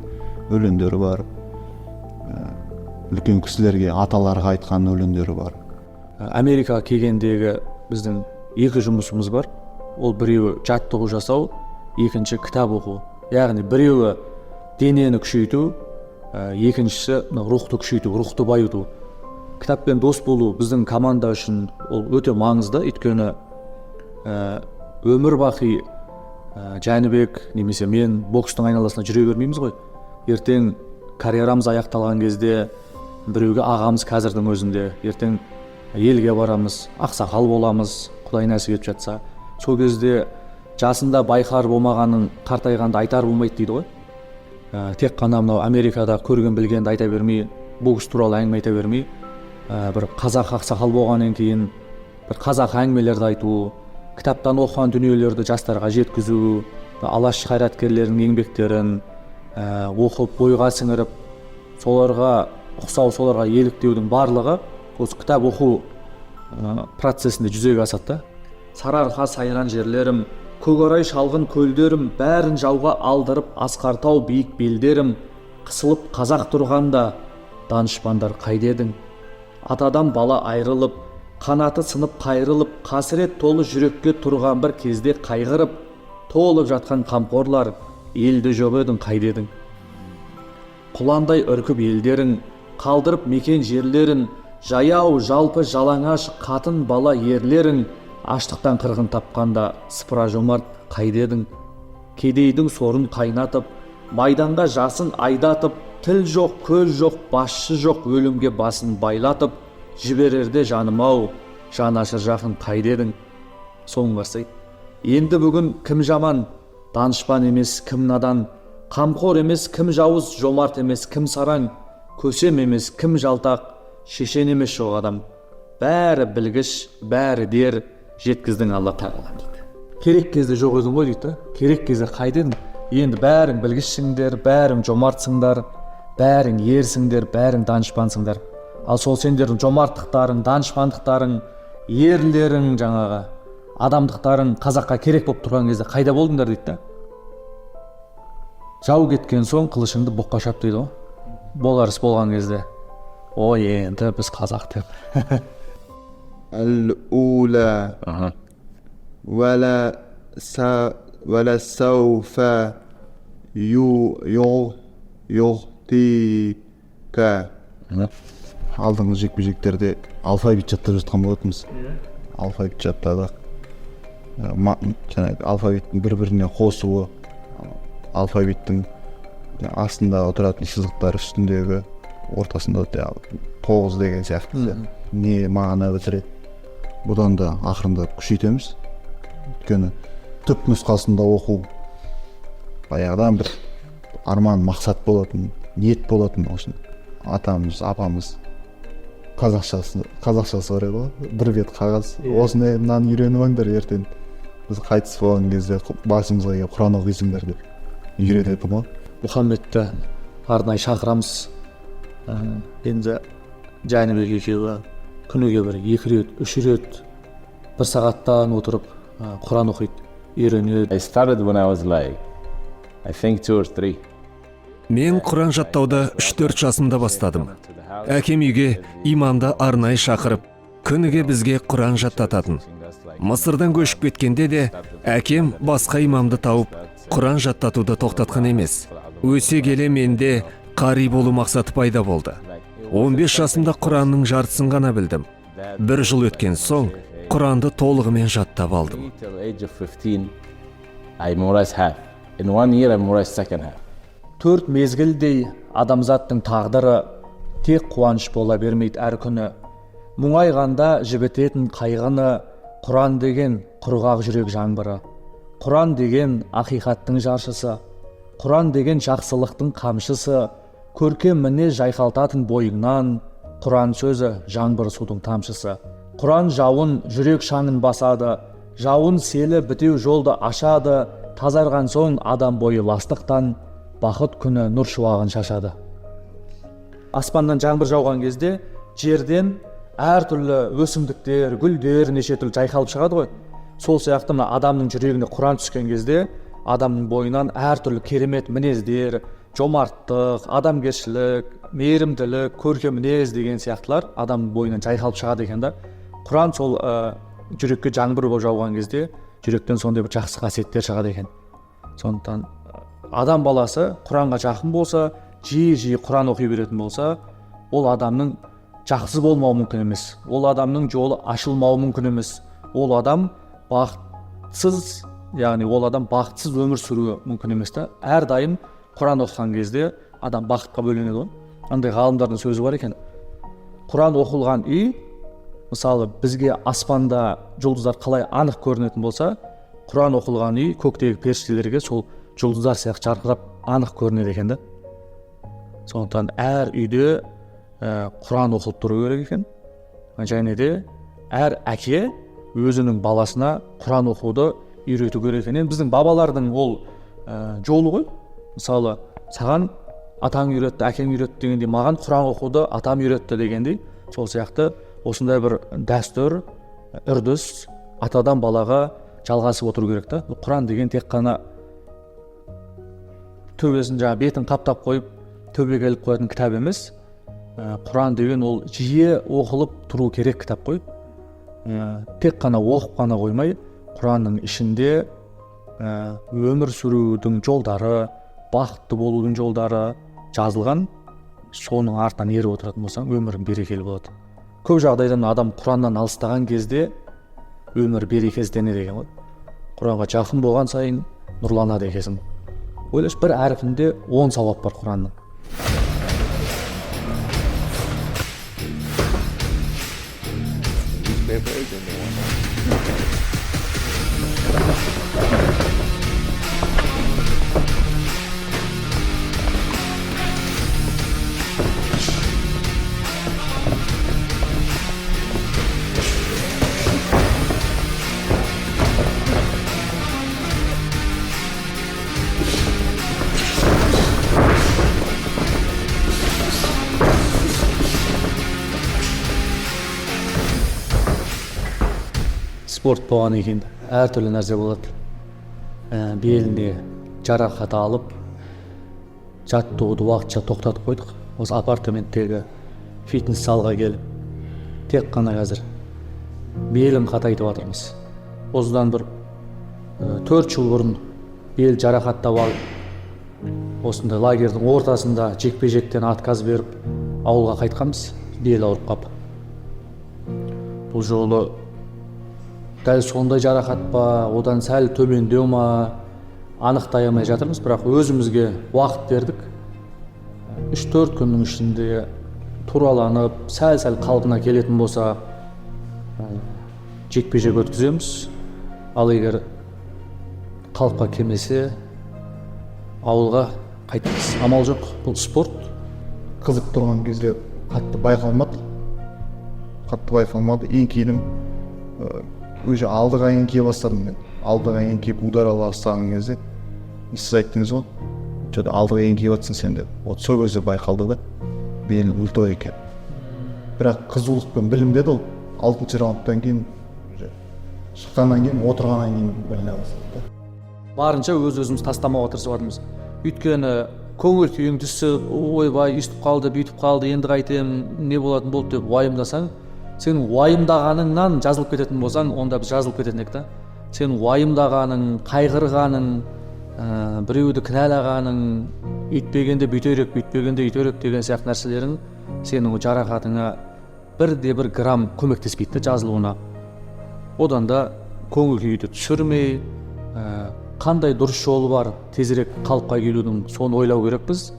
өлеңдері бар. Үлкен кісілерге, аталарға айтқан өлеңдері бар. Америкаға келгендегі біздің екі жұмысымыз бар. Ол біреуі жаттығу жасау, екінші кітап оқу. Яғни біреуі денені күшейту, екіншісі рухты күшейту, рухты байыту. Кітаппен дос болу біздің команда үшін ол өте маңызды, өйткені өмір бақи Жәнібек немесе мен бокстың айналасына жүре бермейміз ғой. Ертең карьерамыз аяқталған кезде біреуге ағамыз қазірдің өзінде, ертең елге барамыз, ақсақал боламыз, Құдай нәсіп етіп жатса. Сол кезде жасында байқар болмағанын қартайғанда айтар болмайды дейді ғой. Тек қана мынау Америкада көрген білгенді айта бермей, бокс туралы әңгіме айта бермей, бір қазақ ақсақал болғаннан кейін бір қазақ әңгімелерді айту, кітаптан оқыған дүниелерді жастарға жеткізу, алаш қайраткерлерінің еңбектерін оқып бойға сіңіріп, соларға ұқсау, соларға еліктеудің барлығы осы кітап оқу процесінде жүзеге асады. Сарыарқа сайран жерлерім, көкорай шалғын көлдерім, бәрін жауға алдырып асқартау биік белдерім, қысылып қазақ тұрғанда данышпандар қайда едің? Атадан бала айрылып, қанаты сынып қайрылып, қасірет толы жүрекке тұрған бір кезде қайғырып, толып жатқан қамқорлар, елді жоқ едің қайда едің? Құландай үркіп елдерің, қалдырып мекен жерлерін, жаяу жалпы жалаңаш қатын бала ерлерің, аштықтан қырғын тапқанда сыпыра жомарт қайда едің? Кедейдің сорын қайнатып, майданға жасын айдатып, тіл жоқ, көз жоқ, басшы жоқ, өлімге басын байлатып, жіберерде жаным-ау, жанашыр жақын қайда едің? Соң бастайды. Енді бүгін кім жаман, данышпан емес кім надан, қамқор емес кім жауыз, жомарт емес кім сараң, көсем емес кім жалтақ, шешен емес жоқ адам. Бәрі білгіш, бәрі дер, жеткіздің Алла тағала дейді. Керек кезде жоқ едің ғой дейді. Керек кезде қайда едің? Енді бәрің білгішсіңдер, бәрің жомартсыңдар, бәрің ерсіңдер, бәрің данышпансыңдар. Ал сол сендердің жомарттықтарың, данышпандықтарың, ерлерің, жаңағы адамдықтарың қазаққа керек болып тұрған кезде қайда болдыңдар дейді. Жау кеткен соң қылышыңды боққа шап дейді ғой. Болар іс болған кезде, ой енді біз қазақ деп. Әл-ула вәлә сауфа юғтика. Алдыңғы жекпе-жектерде алфавит жаттап жатқан болатынбыз. Алфавит жаттадық. Жаңағы алфавиттің бір-біріне қосуы, алфавиттің астында отыратын сызықтар үстіндегі, ортасында 9 деген сияқты не мағына бітіреді. Бұдан да ақырындап күшейтеміз. Өйткені түп нұсқасында оқу баяғыдан бір арман, мақсат болатын, ниет болатын. Осыны атамыз, апамыз қазақшасы бар еді ғой, бір бет қағаз, осыны мынаны үйреніп алыңдар, ертең біз қайтыс болған кезде басымызға келіп Құран оқисыңдар деп үйретеді ғой. Мұхаммедті арнайы шақырамыз. Енді Жәнібек екеуі күніге бір 2 рет, 3 рет бір сағаттан отырып Құран оқиды, үйренеді. I started when I was like, I think 2 or 3. Мен Құран жаттауды 3-4 жасымда бастадым. Әкем үйге имамды арнайы шақырып, күніге бізге Құран жаттататын. Мысырдан көшіп кеткенде де әкем басқа имамды тауып, Құран жаттатуды тоқтатқан емес. Өсе келе менде қари болу мақсаты пайда болды. 15 жасымда Құранның жартысын ғана білдім. 1 жыл өткен соң Құранды толығымен жаттап алдым. In 1 year I memorized second half. 4 мезгілдей адамзаттың тағдыры тек қуаныш бола бермейді әр күні. Мұңайғанда жібітетін қайғыны Құран деген құрғақ жүрек жаңбыры. Құран деген ақиқаттың жаршысы. Құран деген жақсылықтың қамшысы. Көркем мінез жайқалтатын бойыңнан. Құран сөзі жаңбыр судың тамшысы. Құран жауын жүрек шаңын басады. Жауын селі бітеу жолды ашады. Тазарған соң адам бойы ластықтан. бақыт күні нұр шуағын шашады. Аспаннан жаңбыр жауған кезде жерден әртүрлі өсімдіктер, гүлдер, неше түрлі жайқалып шығады ғой. Сол сияқты мына адамның жүрегіне Құран түскен кезде адамның бойынан әртүрлі керемет мінездер, жомарттық, адамгершілік, мейірімділік, көркем мінез деген сияқтылар адамның бойынан жайқалып шығады екен да. Құран сол жүрекке жаңбыр болып жауған кезде жүректен сондай бір жақсы қасиеттер шығады екен. Сондықтан адам баласы Құранға жақын болса, жиі Құран оқи беретін болса, ол адамның жақсы болмауы мүмкін емес. Ол адамның жолы ашылмауы мүмкін емес. Ол адам бақытсыз, яғни ол адам бақытсыз өмір сүруі мүмкін емес та. Әрдайым Құран оқыған кезде адам бақытқа бөленеді ғой. Андай ғалымдардың сөзі бар екен. Құран оқылған үй, мысалы бізге аспанда жұлдыздар қалай анық көрінетін болса, Құран оқылған үй көктегі періштелерге сол жұлдыздар сияқты жарқырап анық көрінеді екен да. Сондықтан әр үйде Құран оқылып тұру керек екен. Және де әр әке өзінің баласына Құран оқуды үйрету керек екен. Біздің бабалардың ол жолы ғой. Мысалы, саған атаң үйретті, әкең үйретті дегендей, маған Құран оқуды атам үйретті дегендей, сол сияқты осындай бір дәстүр, үрдіс атадан балаға жалғасып отыру керек та. Құран деген тек қана төбесін бетін қаптап қойып, төбеге іліп қоятын кітап емес. Құран деген ол жиі оқылып тұру керек кітап қой. Тек қана оқып қана қоймай, Құранның ішінде өмір сүрудің жолдары, бақытты болудың жолдары жазылған. Соның артынан еріп отыратын болсаң, өмірің берекелі болады. Көп жағдайда адам Құраннан алыстаған кезде өмір берекесізденеді екен ғой. Құранға жақын болған сайын нұрланады екенсің. Ойлашы, бір әріпінде 10 сауап бар Құранның. Спорт болған екен, әртүрлі нәрсе болады. Беліне жарақат алып, жаттығуды уақытша тоқтатып қойдық. Осы апартаменттегі фитнес залға келіп, тек қана қазір белін қатайтып жатырмыз. Осыдан бір 4 жыл бұрын бел жарақаттап алып, осындай лагердің ортасында жекпе-жектен отказ беріп, ауылға қайтқанбыз, бел ауырып қап. Бұл жолы дәл сондай жарақат па, одан сәл төмендеу ма, анықтай алмай жатырмыз, бірақ өзімізге уақыт бердік. 3-4 күннің ішінде тураланып, сәл қалпына келетін болса, жекпе-жек өткіземіз. Ал егер қалыпқа келмесе, ауылға қайтамыз. Амал жоқ, бұл спорт. Қызып тұрған кезде қатты байқалмады. Ең кейінім өзі алдыға еңкейе бастадым мен. Алдыға еңкейіп удар ала бастаған кезде сіз айттыңыз ғой, что-то алдыға еңкейіп жатсың сен деп. Вот сол кезде байқалды да, белің өлтір екен. Бірақ қызулықпен білінбеді ол. 6-шы раундтан кейін шыққаннан кейін, отырғаннан кейін біліне бастады. Барынша өз-өзіміз тастамауға тырысып жатырмыз. Өйткені көңіл күйің түсіп, ойбай, үстіп қалды, бүйтіп қалды, енді қайтем, не болатын болды деп уайымдасаң, сен уайымдағаныңнан жазылып кететін болсаң, онда біз жазылып кететін ек та. Сен уайымдағаның, қайғырғаның, біреуді кінәлағаның, үйтпегенде бүйтерек, бүйтпегенде үйтерек деген сияқты нәрселерің сенің жарақатыңа бір грамм көмектеспейді жазылуына. Одан да көңіл күйді түсірмей, қандай дұрыс жолы бар, тезірек қалыпқа келудің, соны ойлау керекпіз.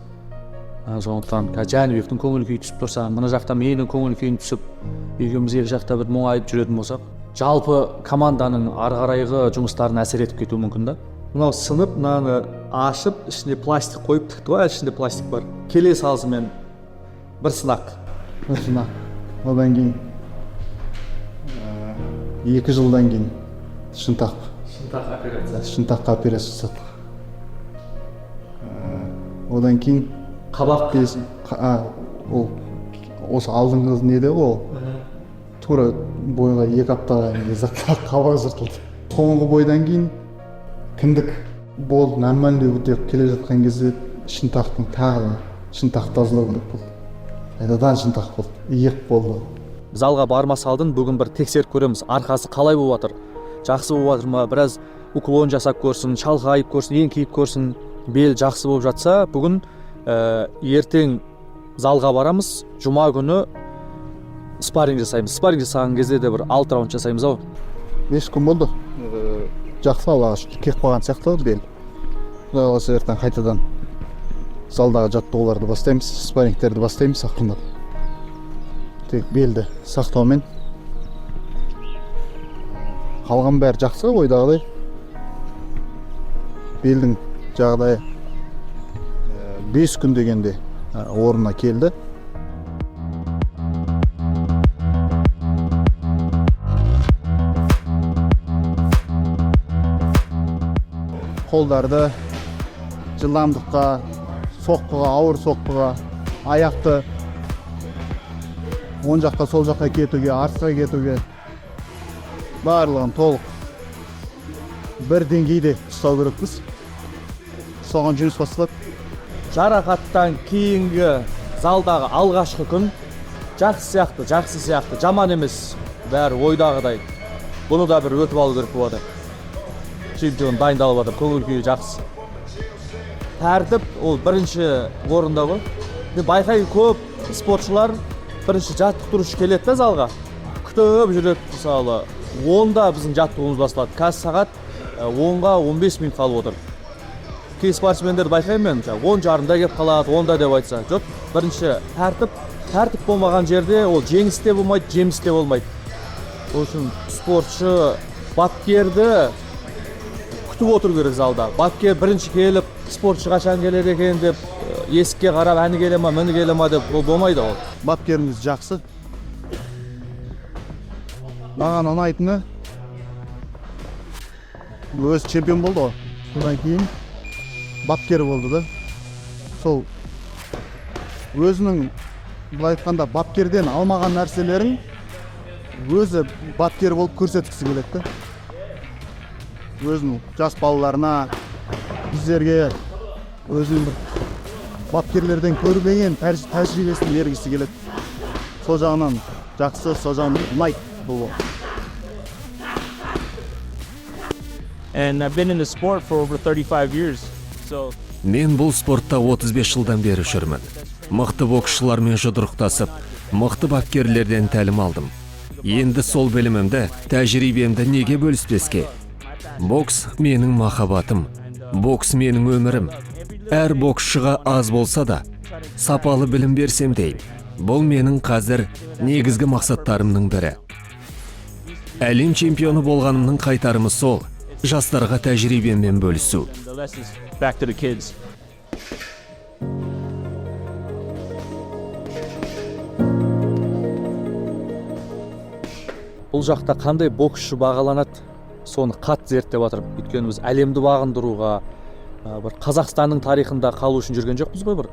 Сондықтан Жәнібектің көңіл күйі түсіп тұрса, мына жақта менің көңіл күйім түсіп, екеуміз екі жақта бір мұңайып жүретін болсақ, жалпы команданың ары қарайғы жұмыстарына әсер етіп кетуі мүмкін да. Мынау сынып, мынаны ашып, ішіне пластик қойып тікті ғой, ішінде пластик бар. Келе салысымен бір сынақ. Одан кейін 2 жылдан кейін шынтақ операция жасадық. одан кейін Қабақ. ол осы алдыңғы неде ол тура бойға 2 аптаға қабақ жыртылды. Соңғы бойдан кейін кіндік болды, нормальный деп келе жатқан кезде шынтақтың тағы шынтақ тазалау керек болды. Қайтадан шынтақ болды, иек болды. Залға бармас алдын бүгін бір тексеріп көреміз. Арқасы қалай болып жатыр? Жақсы болып жатыр ма? Біраз уклон жасап көрсін, шалқайып көрсін, еңкейіп көрсін. Бел жақсы болып жатса, бүгін ертең залға барамыз. Жұма күні спарринг жасаймыз. Спарринг жасаған кезде де бір 6 раунд жасаймыз ау. 5 күн болды. Жақсы, Аллаға шүкір, кеп қалған сияқты бел. Құдай қаласа ертең қайтадан залдағы жаттығуларды бастаймыз, спаррингтерді бастаймыз ақырындап. Тек белді сақтаумен. Қалған бәрі жақсы, ойдағыдай. Белдің жағдайы 5 күн дегенде орнына келді. Қолдарды жылдамдыққа, соққыға, ауыр соққыға, аяқты оң жаққа, сол жаққа кетуге, артқа кетуге барлығын толық бір деңгейде ұстау керекпіз. Соған жұмыс басталады. Жарақаттан кейінгі залдағы алғашқы күн жақсы сияқты, жаман емес. Бәрі ойдағыдай. Бұны да бір өтіп алу керек болады. Чемпион дайындалып жатыр, көңіл күйі жақсы. Тәртіп ол бірінші орында ғой. Байқай көп спортшылар бірінші жаттықтырушы келеді да залға. Күтіп жүреді, мысалы 10-да біздің жаттығуымыз басталады. Қазір сағат 10-ға 15 минут қалып отыр. Кей спортсмендерді байқаймын мен, 10:30-да келіп қалады, 10-да деп айтса. Жоқ, бірінші тәртіп болмаған жерде ол жеңіс те болмайды, жеміс те болмайды. Ол үшін спортшы бапкерді күтіп отыру керек залда. Бапкер бірінші келіп, спортшы қашан келеді екен деп есікке қарап әні келе ма, міне келе ма деп болмайды ол. Бапкеріміз жақсы. Маған ұнайтыны өзі чемпион болды ғой. Содан кейін бапкер болды да. Сол өзінің былай айтқанда бапкерден алмаған нәрселерін өзі бапкер болып көрсеткісі келеді да. Өзінің жас балаларына, біздерге өзінің бір бапкерлерден көрмеген тәжірибесін бергісі келеді. Сол жағынан жақсы, сол жағынан ұнайды бұл. And I've been in the sport for over 35 years. So Мен бұл спортта 35 жылдан бері жүрмін. Мықты боксшылармен жұдырықтасып, мықты бапкерлерден тәлім алдым. Енді сол білімімді, тәжірибемді неге бөліспеске? Бокс менің махаббатым, бокс менің өмірім. Әр боксшыға аз болса да, сапалы білім берсем деймін. Бұл менің қазір негізгі мақсаттарымның бірі. Әлем чемпионы болғанымның қайтарымы сол, жастарға тәжірибеммен бөлісу. the lessons back to the kids. Бұл жақта қандай боксшы бағаланады, соны қатты зерттеп жатыр. Өйткені біз әлемді бағындыруға, бір Қазақстанның тарихында қалу үшін жүрген жоқпыз ғой, бір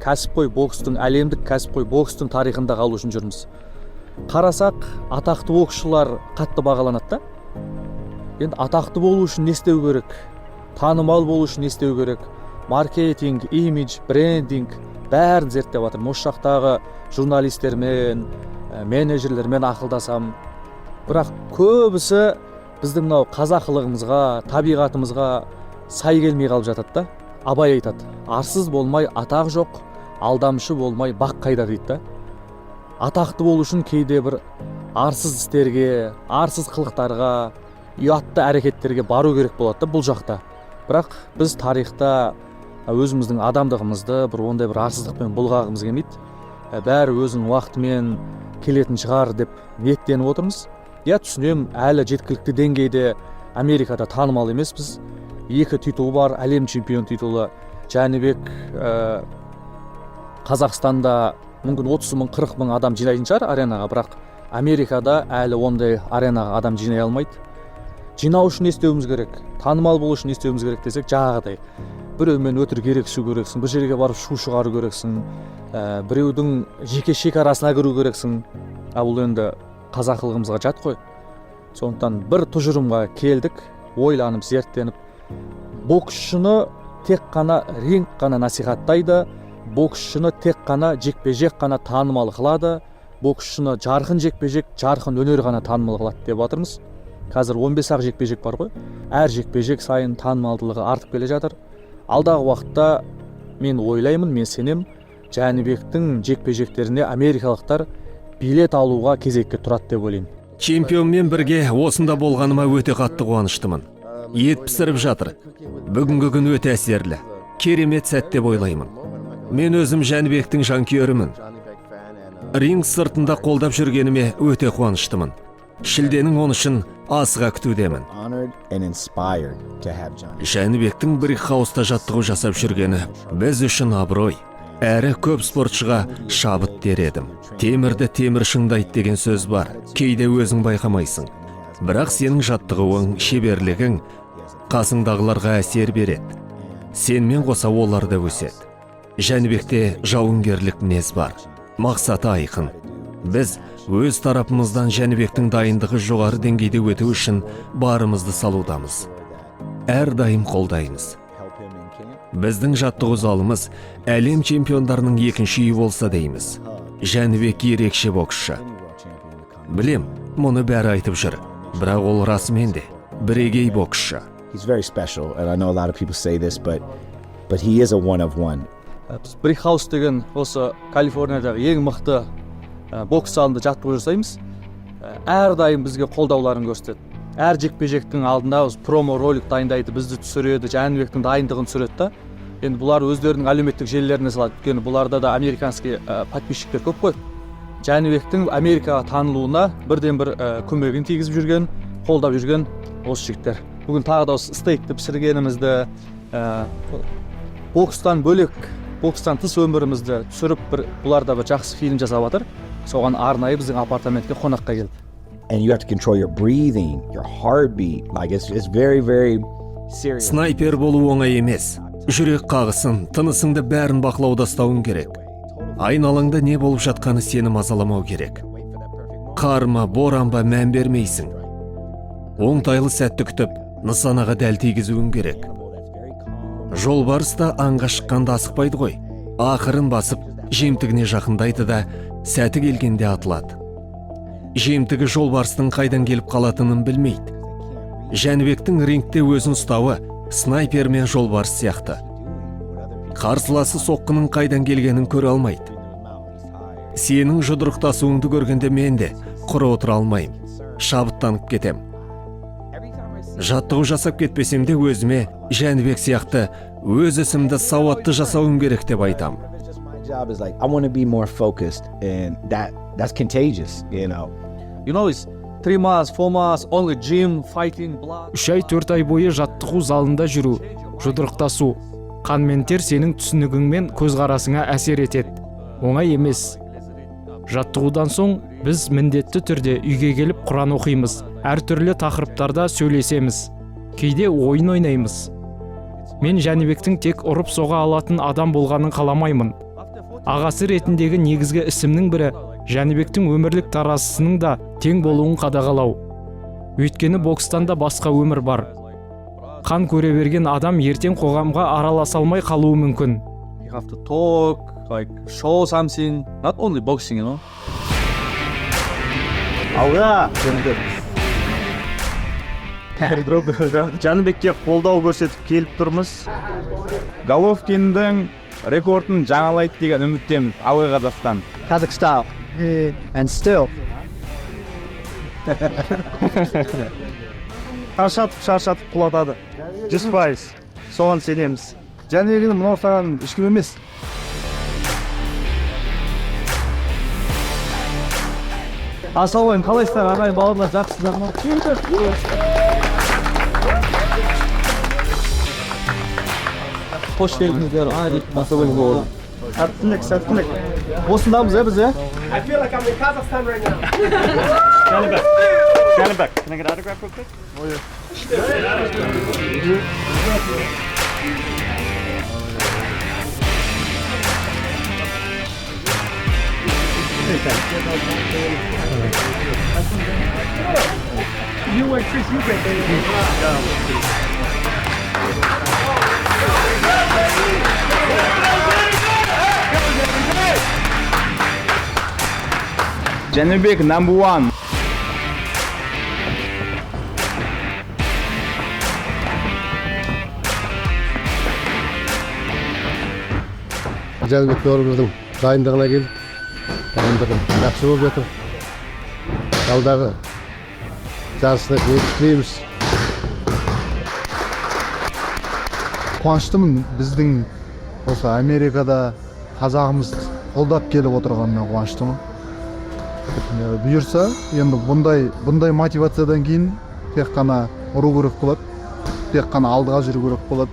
кәсіпқой бокстың, әлемдік кәсіпқой бокстың тарихында қалу үшін жүрміз. Қарасақ, атақты боксшылар қатты бағаланады да. Енді атақты болу үшін не істеу керек? Танымал болу үшін не істеу керек? Маркетинг, имидж, брендинг бәрін зерттеп жатыр. Осы жақтағы журналистермен, менеджерлермен ақылдасам. Бірақ көбісі біздің мынау қазақылығымызға, табиғатымызға сай келмей қалып жатады да. Абай айтады: арсыз болмай атақ жоқ, алдамшы болмай бақ қайда дейді да. Атақты болу үшін кейде бір арсыз істерге, арсыз қылықтарға, ұятты әрекеттерге бару керек болады да бұл жақта. Бірақ біз тарихта өзіміздің адамдығымызды бір ондай бір арсыздықпен бұлғағымыз келмейді. Бәрі өзінің уақытымен келетін шығар деп ниеттеніп отырмыз. Я түсінем, әлі жеткілікті деңгейде Америкада танымал емеспіз. 2 титул бар, әлем чемпион титулы. Жәнібек Қазақстанда мүмкін 30 мың, 40 мың адам жинайтын шығар аренаға, бірақ Америкада әлі ондай аренаға адам жинай алмайды. жинау үшін не істеуіміз керек, танымал болу үшін не істеуіміз керек десек, жаңағыдай біреумен өтірік ерегісу керексің, бір жерге барып шу шығару керексің, біреудің жеке шекарасына кіру керексің. Бұл енді қазақылығымызға жат қой. Сондықтан бір тұжырымға келдік, ойланып, зерттеніп, боксшыны тек қана ринг қана насихаттайды, боксшыны тек қана жекпе-жек қана танымал қылады, боксшыны жарқын жекпе-жек, жарқын өнер қана танымал қылады деп жатырмыз. Қазір 15 ақ жекпе-жек бар ғой. Әр жекпе-жек сайын танымалдылығы артып келе жатыр. Алдағы уақытта мен ойлаймын, мен сенем, Жәнібектің жекпе-жектеріне америкалықтар билет алуға кезекке тұрады деп ойлаймын. Чемпионмен бірге осында болғаныма өте қатты қуаныштымын. Ет пісіріп жатыр. Бүгінгі күн өте әсерлі. Керемет сәт деп ойлаймын. Мен өзім Жәнібектің жанкүйерімін. Ринг сыртында қолдап жүргеніме өте қуаныштымын. Шілденің 13-ын асыға күтудемін. Жәнібектің Брикхауста жаттығу жасап жүргені біз үшін абырой. Әрі көп спортшыға шабыт дер едім. Темірді темір шыңдайды деген сөз бар. Кейде өзің байқамайсың. Бірақ сенің жаттығуың, шеберлігің қасыңдағыларға әсер береді. Сенмен қоса олар да өседі. Жәнібекте жауынгерлік мінез бар. Мақсаты айқын. Біз өз тарапымыздан Жәнібектің дайындығы жоғары деңгейде өту үшін барымызды салудамыз. Әрдайым қолдаймыз. Біздің жаттығу залымыз әлем чемпиондарының екінші үйі болса дейміз. Жәнібек ерекше боксшы. Білем, мұны бәрі айтып жүр. Бірақ ол расымен де бірегей боксшы. He's very special, and I know a lot of people say this, but he is a one of one. Біз Брикхаус деген осы Калифорниядағы ең мықты бокс залында жаттығу жасаймыз. Әрдайым бізге қолдауларын көрсетеді. Әр жекпе-жектің алдында промо ролик дайындайды, бізді түсіреді, Жәнібектің дайындығын түсіреді да. Енді бұлар өздерінің әлеуметтік желілеріне салады. Өйткені бұларда да американский подписчиктер көп қой. Жәнібектің Америкаға танылуына бірден бір көмегін тигізіп жүрген, қолдап жүрген осы жігіттер. Бүгін тағы да осы стейкті пісіргенімізді, бокстан бөлек, бокстан тыс өмірімізді түсіріп, бұларда бір жақсы фильм жасап жатыр. Соған арнайы біздің апартаментке қонаққа келді. And you have to control your breathing, your heartbeat. Like it's very, very serious. Снайпер болу оңай емес. Жүрек қағысын, тынысыңды бәрін бақылауда ұстауың керек. Айналаңда не болып жатқаны сені мазаламау керек. Қарма, боранба мән бермейсің. Оңтайлы сәтті күтіп, нысанаға дәл тигізуің керек. Жолбарыс та аңға шыққанда асықпайды ғой. Ақырын басып, жемтігіне жақындайды да, сәті келгенде атылады. Жемтігі жолбарыстың қайдан келіп қалатынын білмейді. Жәнібектің рингте өзін ұстауы снайпер мен жолбарыс сияқты. Қарсыласы соққының қайдан келгенін көре алмайды. Сенің жұдырықтасуыңды көргенде мен де құр отыра алмаймын. Шабыттанып кетем. Жаттығу жасап кетпесем де өзіме Жәнібек сияқты өз ісімді сауатты жасауым керек деп айтам. My job is like I want to be more focused, and that's contagious, you know. You know, it's 3 months, 4 months, only gym, fighting, blood. 3 ай 4 ай бойы жаттығу залында жүру, жұдырықтасу, қан мен тер сенің түсінігің мен көзқарасыңа әсер етеді. Оңай емес. Жаттығудан соң біз міндетті түрде үйге келіп Құран оқимыз, әртүрлі тақырыптарда сөйлесеміз, кейде ойын ойнаймыз. Мен Жәнібектің тек ұрып соға алатын адам болғанын қаламаймын. Ағасы ретіндегі негізгі ісімнің бірі Жәнібектің өмірлік тарасының да тең болуын қадағалау. Өйткені бокстан да басқа өмір бар. Қан көре берген адам ертең қоғамға араласа алмай қалуы мүмкін. You have to talk, like show something, not only boxing, you know. Алға! Жәнібекке қолдау көрсетіп келіп тұрмыз. Головкиндің рекордын жаңалайды деген үміттеміз. Ауэ Қазақстан. Kazakhstan. And still. Шаршатып құлатады. 100%. Соған сенеміз. Жәнібектің мынау саған ешкім емес. Ассалаумағалейкум, қалайсыздар ағайын бауырлар, жақсыздар ма? Қош келдіңіздер. Ассалаумағалейкум. Сәттілік. Осындамыз біз, I feel like I'm in Kazakhstan right now. Janibek, can I get autograph real quick? Janibek #1. Жәнібек бауырымыздың дайындығына келдік. Дайындығы жақсы болып жатыр. Алдағы жарысты тілейміз. Қуаныштымын біздің осы Америкада қазағымыз қолдап келіп отырғанына қуаныштымын. Бұйырса, енді бұндай мотивациядан кейін тек қана ұру керек болады, тек қана алдыға жүру керек болады.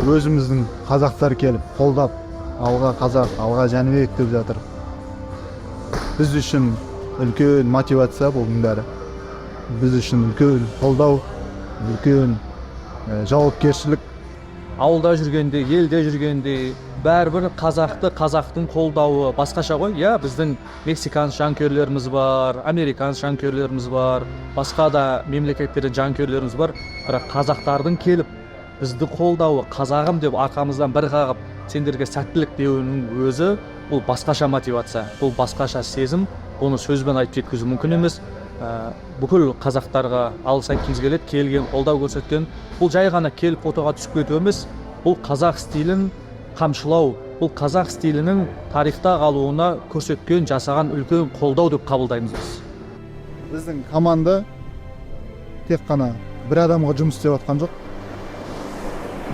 Өзіміздің қазақтар келіп қолдап, алға қазақ, алға Жәнібек деп жатыр. Біз үшін үлкен мотивация бұның бәрі. Біз үшін үлкен қолдау, үлкен жауапкершілік. Ауылда жүргенде, елде жүргенде бәрібір қазақтың қолдауы басқаша ғой. Иә, біздің мексиканс жанкүйерлеріміз бар, американс жанкүйерлеріміз бар, басқа да мемлекеттердің жанкүйерлеріміз бар. Бірақ қазақтардың келіп бізді қолдауы, қазағым деп арқамыздан бір қағып, сендерге сәттілік деуінің өзі бұл басқаша мотивация, бұл басқаша сезім. Оны сөзбен айтып жеткізу мүмкін емес. Бүкіл қазақтарға алғыс айтқымыз келеді, келген, қолдау көрсеткен. Бұл жай ғана келіп фотоға түсіп кету емес, бұл қазақ стилін қамшылау, бұл қазақ стилінің тарихта қалуына көрсеткен, жасаған үлкен қолдау деп қабылдаймыз біз. Біздің команда тек қана бір адамға жұмыс істеп жатқан жоқ.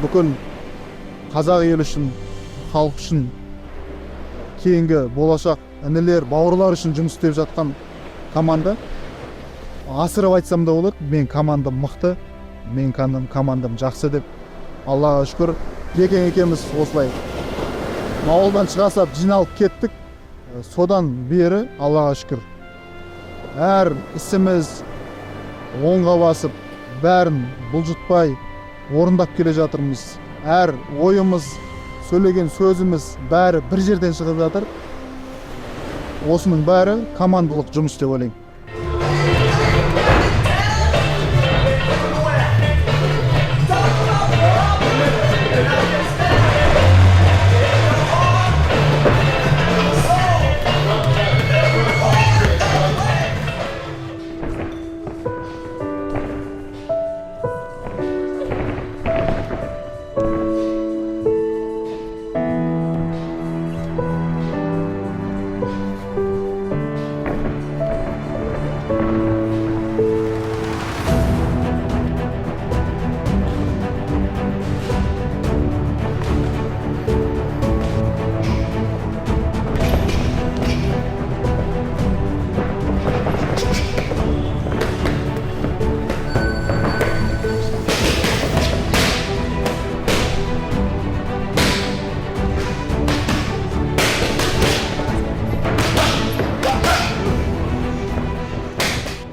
Бүкіл қазақ елі үшін, халық үшін, кейінгі болашақ інілер, бауырлар үшін жұмыс істеп жатқан команда. Асырып айтсам да болады, мен командам мықты, мен командам жақсы деп. Аллаға шүкір, Бекең екеуміз осылай ауылдан шығасап жиналып кеттік. Содан бері Аллаға шүкір әр ісіміз оңға басып, бәрін бұлжытпай орындап келе жатырмыз. Әр ойымыз, сөйлеген сөзіміз бәрі бір жерден шығып жатыр. Осының бәрі командалық жұмыс деп ойлаймын.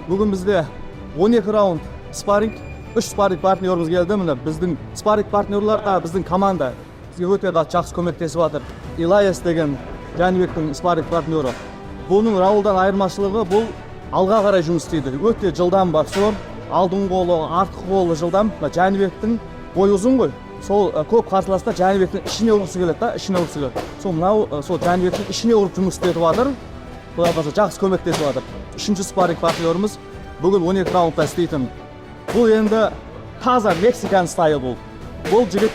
Бүгін бізде 12 раунд спарринг, 3 спарринг партнеріміз келді. Міне біздің спарринг партнерларға біздің команда бізге өте жақсы көмектесіп жатыр. Илайс деген Жәнібектің спарринг партнері. Бұның Раулдан айырмашылығы бұл алға қарай жұмыс істейді. Өте жылдам боксер, алдың қолы, артқы қолы жылдам. Жәнібектің бойы ұзын ғой. Сол көп қарсыласта Жәнібектің ішіне ұрғысы келеді, ішіне ұрғысы келеді. Сол Жәнібектің ішіне ұрып жұмыс істетіп жатыр. Құдай қаласа жақсы көмектесіп жатыр. Үшінші спарринг партнеріміз бүгін 12 раундта істейтін. Бұл енді таза мексикан стайл бұл. Бұл жігіт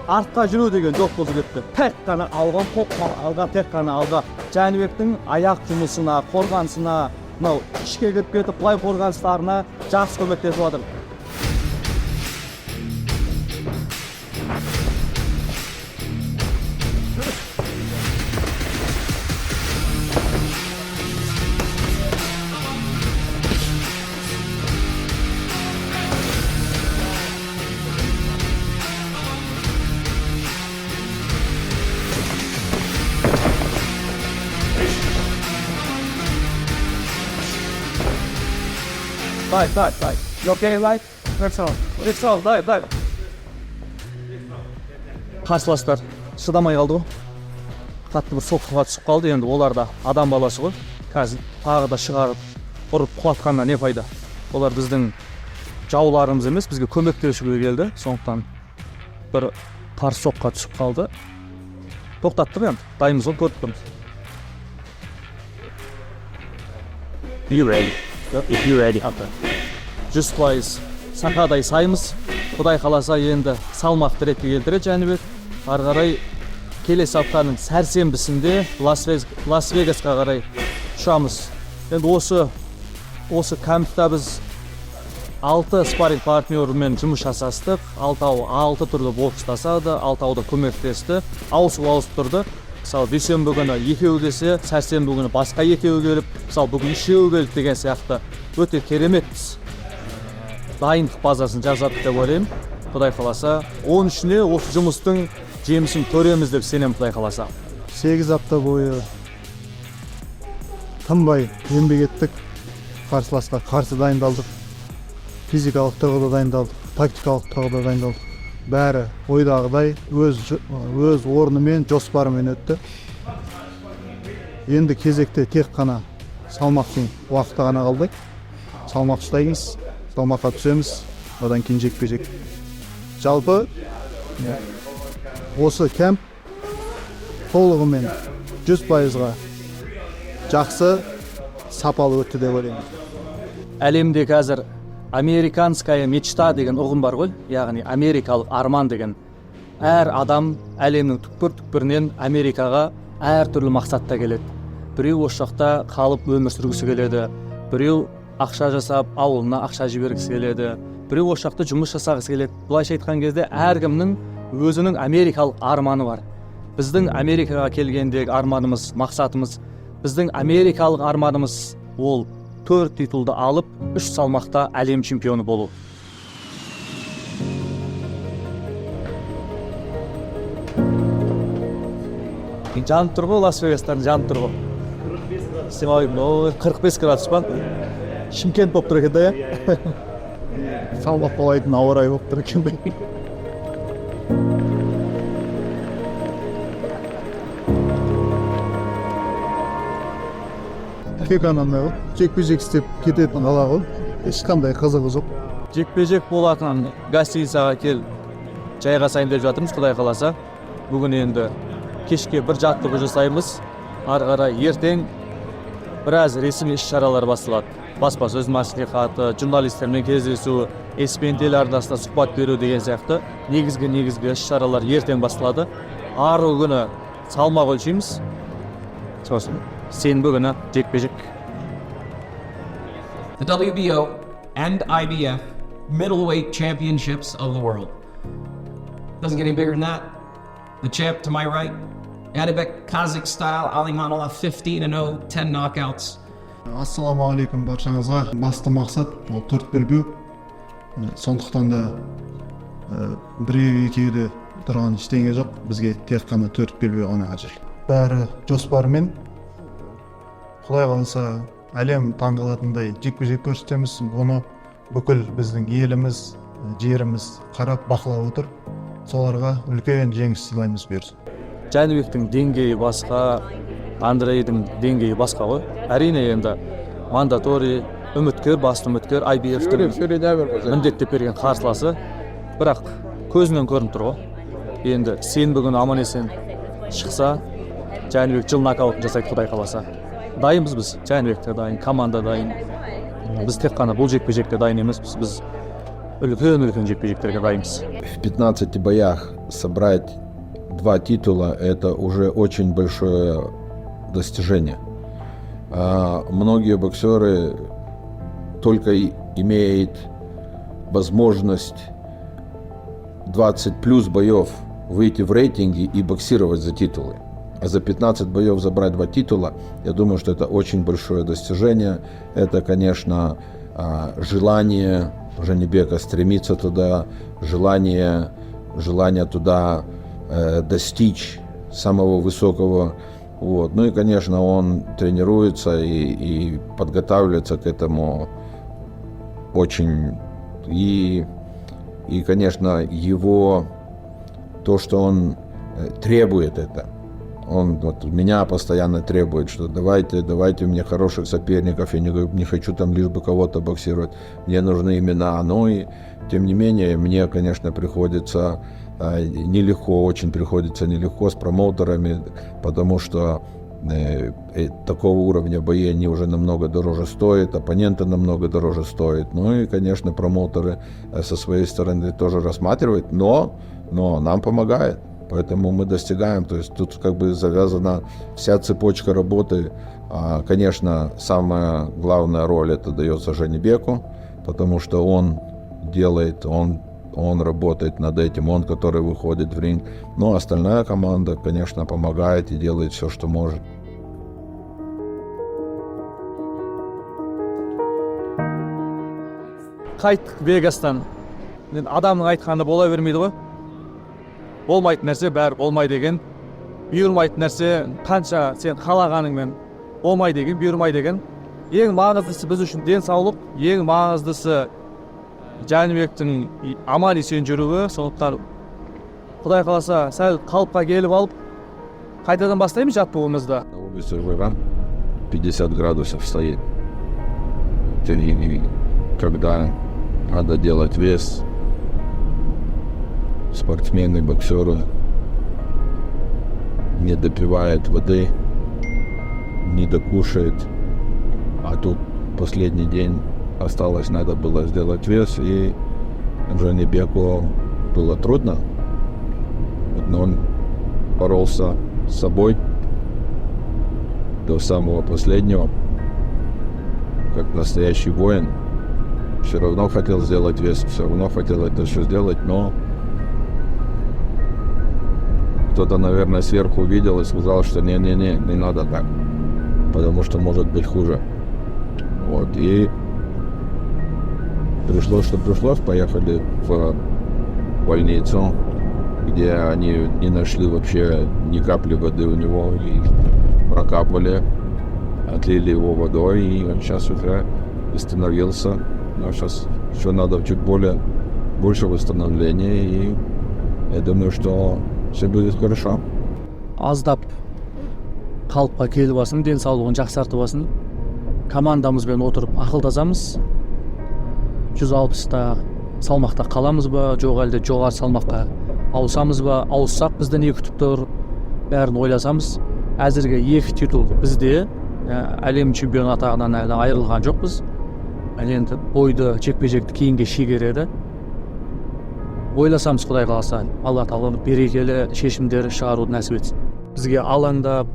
артқа жүру деген жоқ бұл жігітті. Тек қана алға, тек қана алға. Жәнібектің аяқ жұмысына, қорғанысына, ішке кіріп кетіп, былай қорғаныстарына жақсы көмектесіп жатыр. Fight. You okay, right? сал, дай. Қарсыластар шыдамай қалды ғой. Қатты бір соққыға түсіп қалды, енді олар да адам баласы ғой. Қазір тағы да шығарып ұрып құлатқаннан не пайда? Олар біздің жауларымыз емес, бізге көмектесуге келді. Сондықтан бір қарсы соққыға түсіп қалды. Тоқтаттық енді, дайынбыз ғой, көріп тұрмыз. You ready? If you ready. Okay. 100% сақадай саймыз. Құдай қаласа енді салмақты ретке келтіреді Жәнібек. Ары қарай келесі аптаның сәрсенбісінде Лас-Вегасқа қарай ұшамыз. Енді осы кампта біз 6 спарринг партнермен жұмыс жасастық. 6 түрлі бокстасады, 6 да көмектесті. Ауысып тұрды. Мысалы дүйсенбі күні екеуі келсе, сәрсенбі күні басқа екеуі келіп, мысалы бүгін үшеуі келді деген сияқты өте кереметпіз. Дайындық базасын жасадық деп ойлаймын. Құдай қаласа, оның ішіне осы жұмыстың жемісін көреміз деп сенемін, Құдай қаласа. 8 апта бойы тынбай еңбек еттік. Қарсыласқа қарсы дайындалдық. Физикалық тұрғыда дайындалдық, тактикалық тұрғыда дайындалдық. Бәрі ойдағыдай өз орнымен, жоспарымен өтті. Енді кезекте тек қана салмақтың уақыты ғана қалды. Салмақ ұстаймыз, салмаққа түсеміз, одан кейін жекпе-жек. Жалпы осы кемп толығымен 100%-ға жақсы, сапалы өтті деп ойлаймын. Әлемде қазір американская мечта деген ұғым бар ғой, яғни америкалық арман деген. Әр адам әлемнің түкпір-түкпірінен Америкаға әр түрлі мақсатта келеді. Біреу осы жақта қалып өмір сүргісі келеді, біреу ақша жасап ауылына ақша жібергісі келеді, біреу осы жақта жұмыс жасағысы келеді. Былайша айтқан кезде әркімнің өзінің америкалық арманы бар. Біздің Америкаға келгендегі арманымыз, мақсатымыз, біздің америкалық арманымыз ол 4 титулды алып, 3 салмақта әлем чемпионы болу. Жанып тұр ғой, Лас-Вегастан жанып тұр ғой. 45 градус па? Шымкент болып тұр екен да, я? Салмақ болайтын ауа райы болып тұр екен бе? Тек анандай ғой, жекпе-жек істеп кететін қала ғой, ешқандай қызығы жоқ. Жекпе-жек болатын гостиницаға кел, жайғасайын деп жатырмыз, Құдай қаласа. Бүгін енді кешке бір жаттығу жасаймыз. Ары қарай ертең біраз ресми іс-шаралар басталады. Баспасөз мәслихаты, журналистермен кездесу, ESPN телеарнасына сұхбат беру деген сияқты негізгі іс-шаралар ертең басталады. Ары күні салмақ өлшейміз. Сосын сенбі күні жекпе-жек. The WBO and IBF middleweight championships of the world. Doesn't get any bigger than that. The champ to my right, Janibek Kazakh style, Ali Manalov 15-0, 10 knockouts. Ассалаумағалейкум баршаңызға. Басты мақсат ол 4 белбеу. Сондықтан да біреу-екеуде тұрған ештеңе жоқ. Бізге тек қана 4 белбеу ғана қажет. Бәрі жоспармен. Құдай қаласа әлем таңғалатындай жекпе-жек көрсетеміз. Бұны бүкіл біздің еліміз, жеріміз қарап бақылап отыр. Соларға үлкен жеңіс сыйлаймыз бұйырса. Жәнібектің деңгейі басқа, Андрейдің деңгейі басқа ғой. Әрине енді мандатори, басты үміткер, IBF-тің міндеттеп берген қарсыласы. Бірақ көзінен көрініп тұр ғой. Енді сенбі күні аман-есен шықса, Жәнібек жыл нокаутын жасайды, Құдай қаласа. Дайынбыз біз, Жәнібекте дайын, команда дайын. Біз тек қана бұл жекпе-жекте дайын емеспіз, біз үлкен жекпе-жектерге дайынбыз. В 15 боях собрать 2 титула – это уже очень большое достижение. Многие боксеры только имеют возможность 20 плюс боев выйти в рейтинге и боксировать за титулы. А за 15 боев забрать 2 титула, я думаю, что это очень большое достижение. Это, конечно, желание Жанибека стремиться туда, желание туда достичь самого высокого. Вот. Ну и, конечно, он тренируется и подготавливается к этому очень И, конечно, его, то, что он требует это, он вот меня постоянно требует, что давайте мне хороших соперников, я не хочу там лишь бы кого-то боксировать, мне нужны имена, но и тем не менее мне, конечно, приходится нелегко, очень приходится нелегко с промоутерами, потому что такого уровня бои они уже намного дороже стоят, оппоненты намного дороже стоят, ну и, конечно, промоутеры со своей стороны тоже рассматривают, но нам помогает. Поэтому мы достигаем, то есть тут как бы завязана вся цепочка работы. Конечно, самая главная роль это дается Жанибеку, потому что он делает, он работает над этим, он, который выходит в ринг. Но остальная команда, конечно, помогает и делает все, что может. Қайттық Вегастан. Адамның айтқаны бола бермейді ғой. Болмайтын нәрсе бәрі болмайды деген. Бұйырмайтын нәрсе қанша сен қалағаныңмен болмайды деген, бұйырмайды деген. Ең маңыздысы біз үшін денсаулық, ең маңыздысы Жәнібектің аман есен жүруі. Сондықтан Құдай қаласа сәл қалыпқа келіп алып қайтадан бастаймыз жаттығуымызды. На улице Иран 50 градусов стоит. Когда надо делать вес, спортсмены, боксеры не допивают воды, не докушает. А тут последний день осталось, надо было сделать вес, и Жанибеку было трудно. Но он боролся с собой до самого последнего, как настоящий воин. Все равно хотел сделать вес, все равно хотел это все сделать, но кто-то, наверное, сверху увидел и сказал, что не надо так, потому что может быть хуже. Вот, и пришлось, что пришлось, поехали в больницу, где они не нашли вообще ни капли воды у него, и прокапали, отлили его водой, и он сейчас уже восстановился. Но сейчас еще надо чуть больше восстановления, и я думаю, что все будет хорошо. Аздап қалыпқа келіп алсын, денсаулығын жақсартып алсын. Командамызбен отырып ақылдасамыз. 160-та салмақта қаламыз ба, жоқ әлде жоғары салмаққа ауысамыз ба, ауыссақ бізді не күтіп тұр, бәрін ойласамыз. Әзірге 2 титул бізде, әлем чемпионы атағынан әлі айырылған жоқпыз. Енді бойды жекпе-жекті кейінге шегереді. Ойласамыз, Құдай қаласа, Алла тағала берекелі шешімдер шығаруды нәсіп етсін. Бізге алаңдап,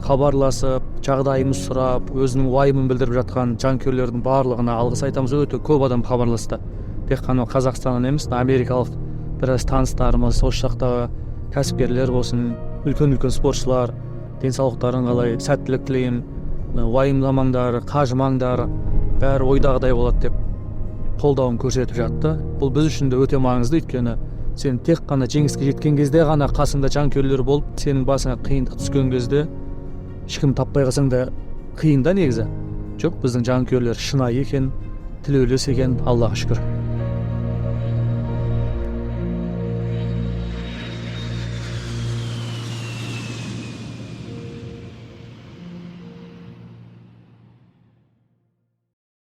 хабарласып, жағдайымыз сұрап, өзінің уайымын білдіріп жатқан жанкүйерлердің барлығына алғыс айтамыз. Өте көп адам хабарласты. Тек қана Қазақстаннан емес, америкалық біраз таныстарымыз, осы жақтағы кәсіпкерлер болсын, үлкен спортшылар, денсаулықтарын қалай, сәттілік тілеймін, уайымдамаңдар, қажымаңдар, бәрі ойдағыдай болады деп қолдауын көрсетіп жатты. Бұл біз үшін де өте маңызды, өйткені сен тек қана жеңіске жеткен кезде ғана қасыңда жанкүйерлер болып, сенің басыңа қиындық түскен кезде ешкім таппай қалсаң да қиын да негізі. Жоқ, біздің жанкүйерлер шынайы екен, тілеулес екен, Аллаға шүкір.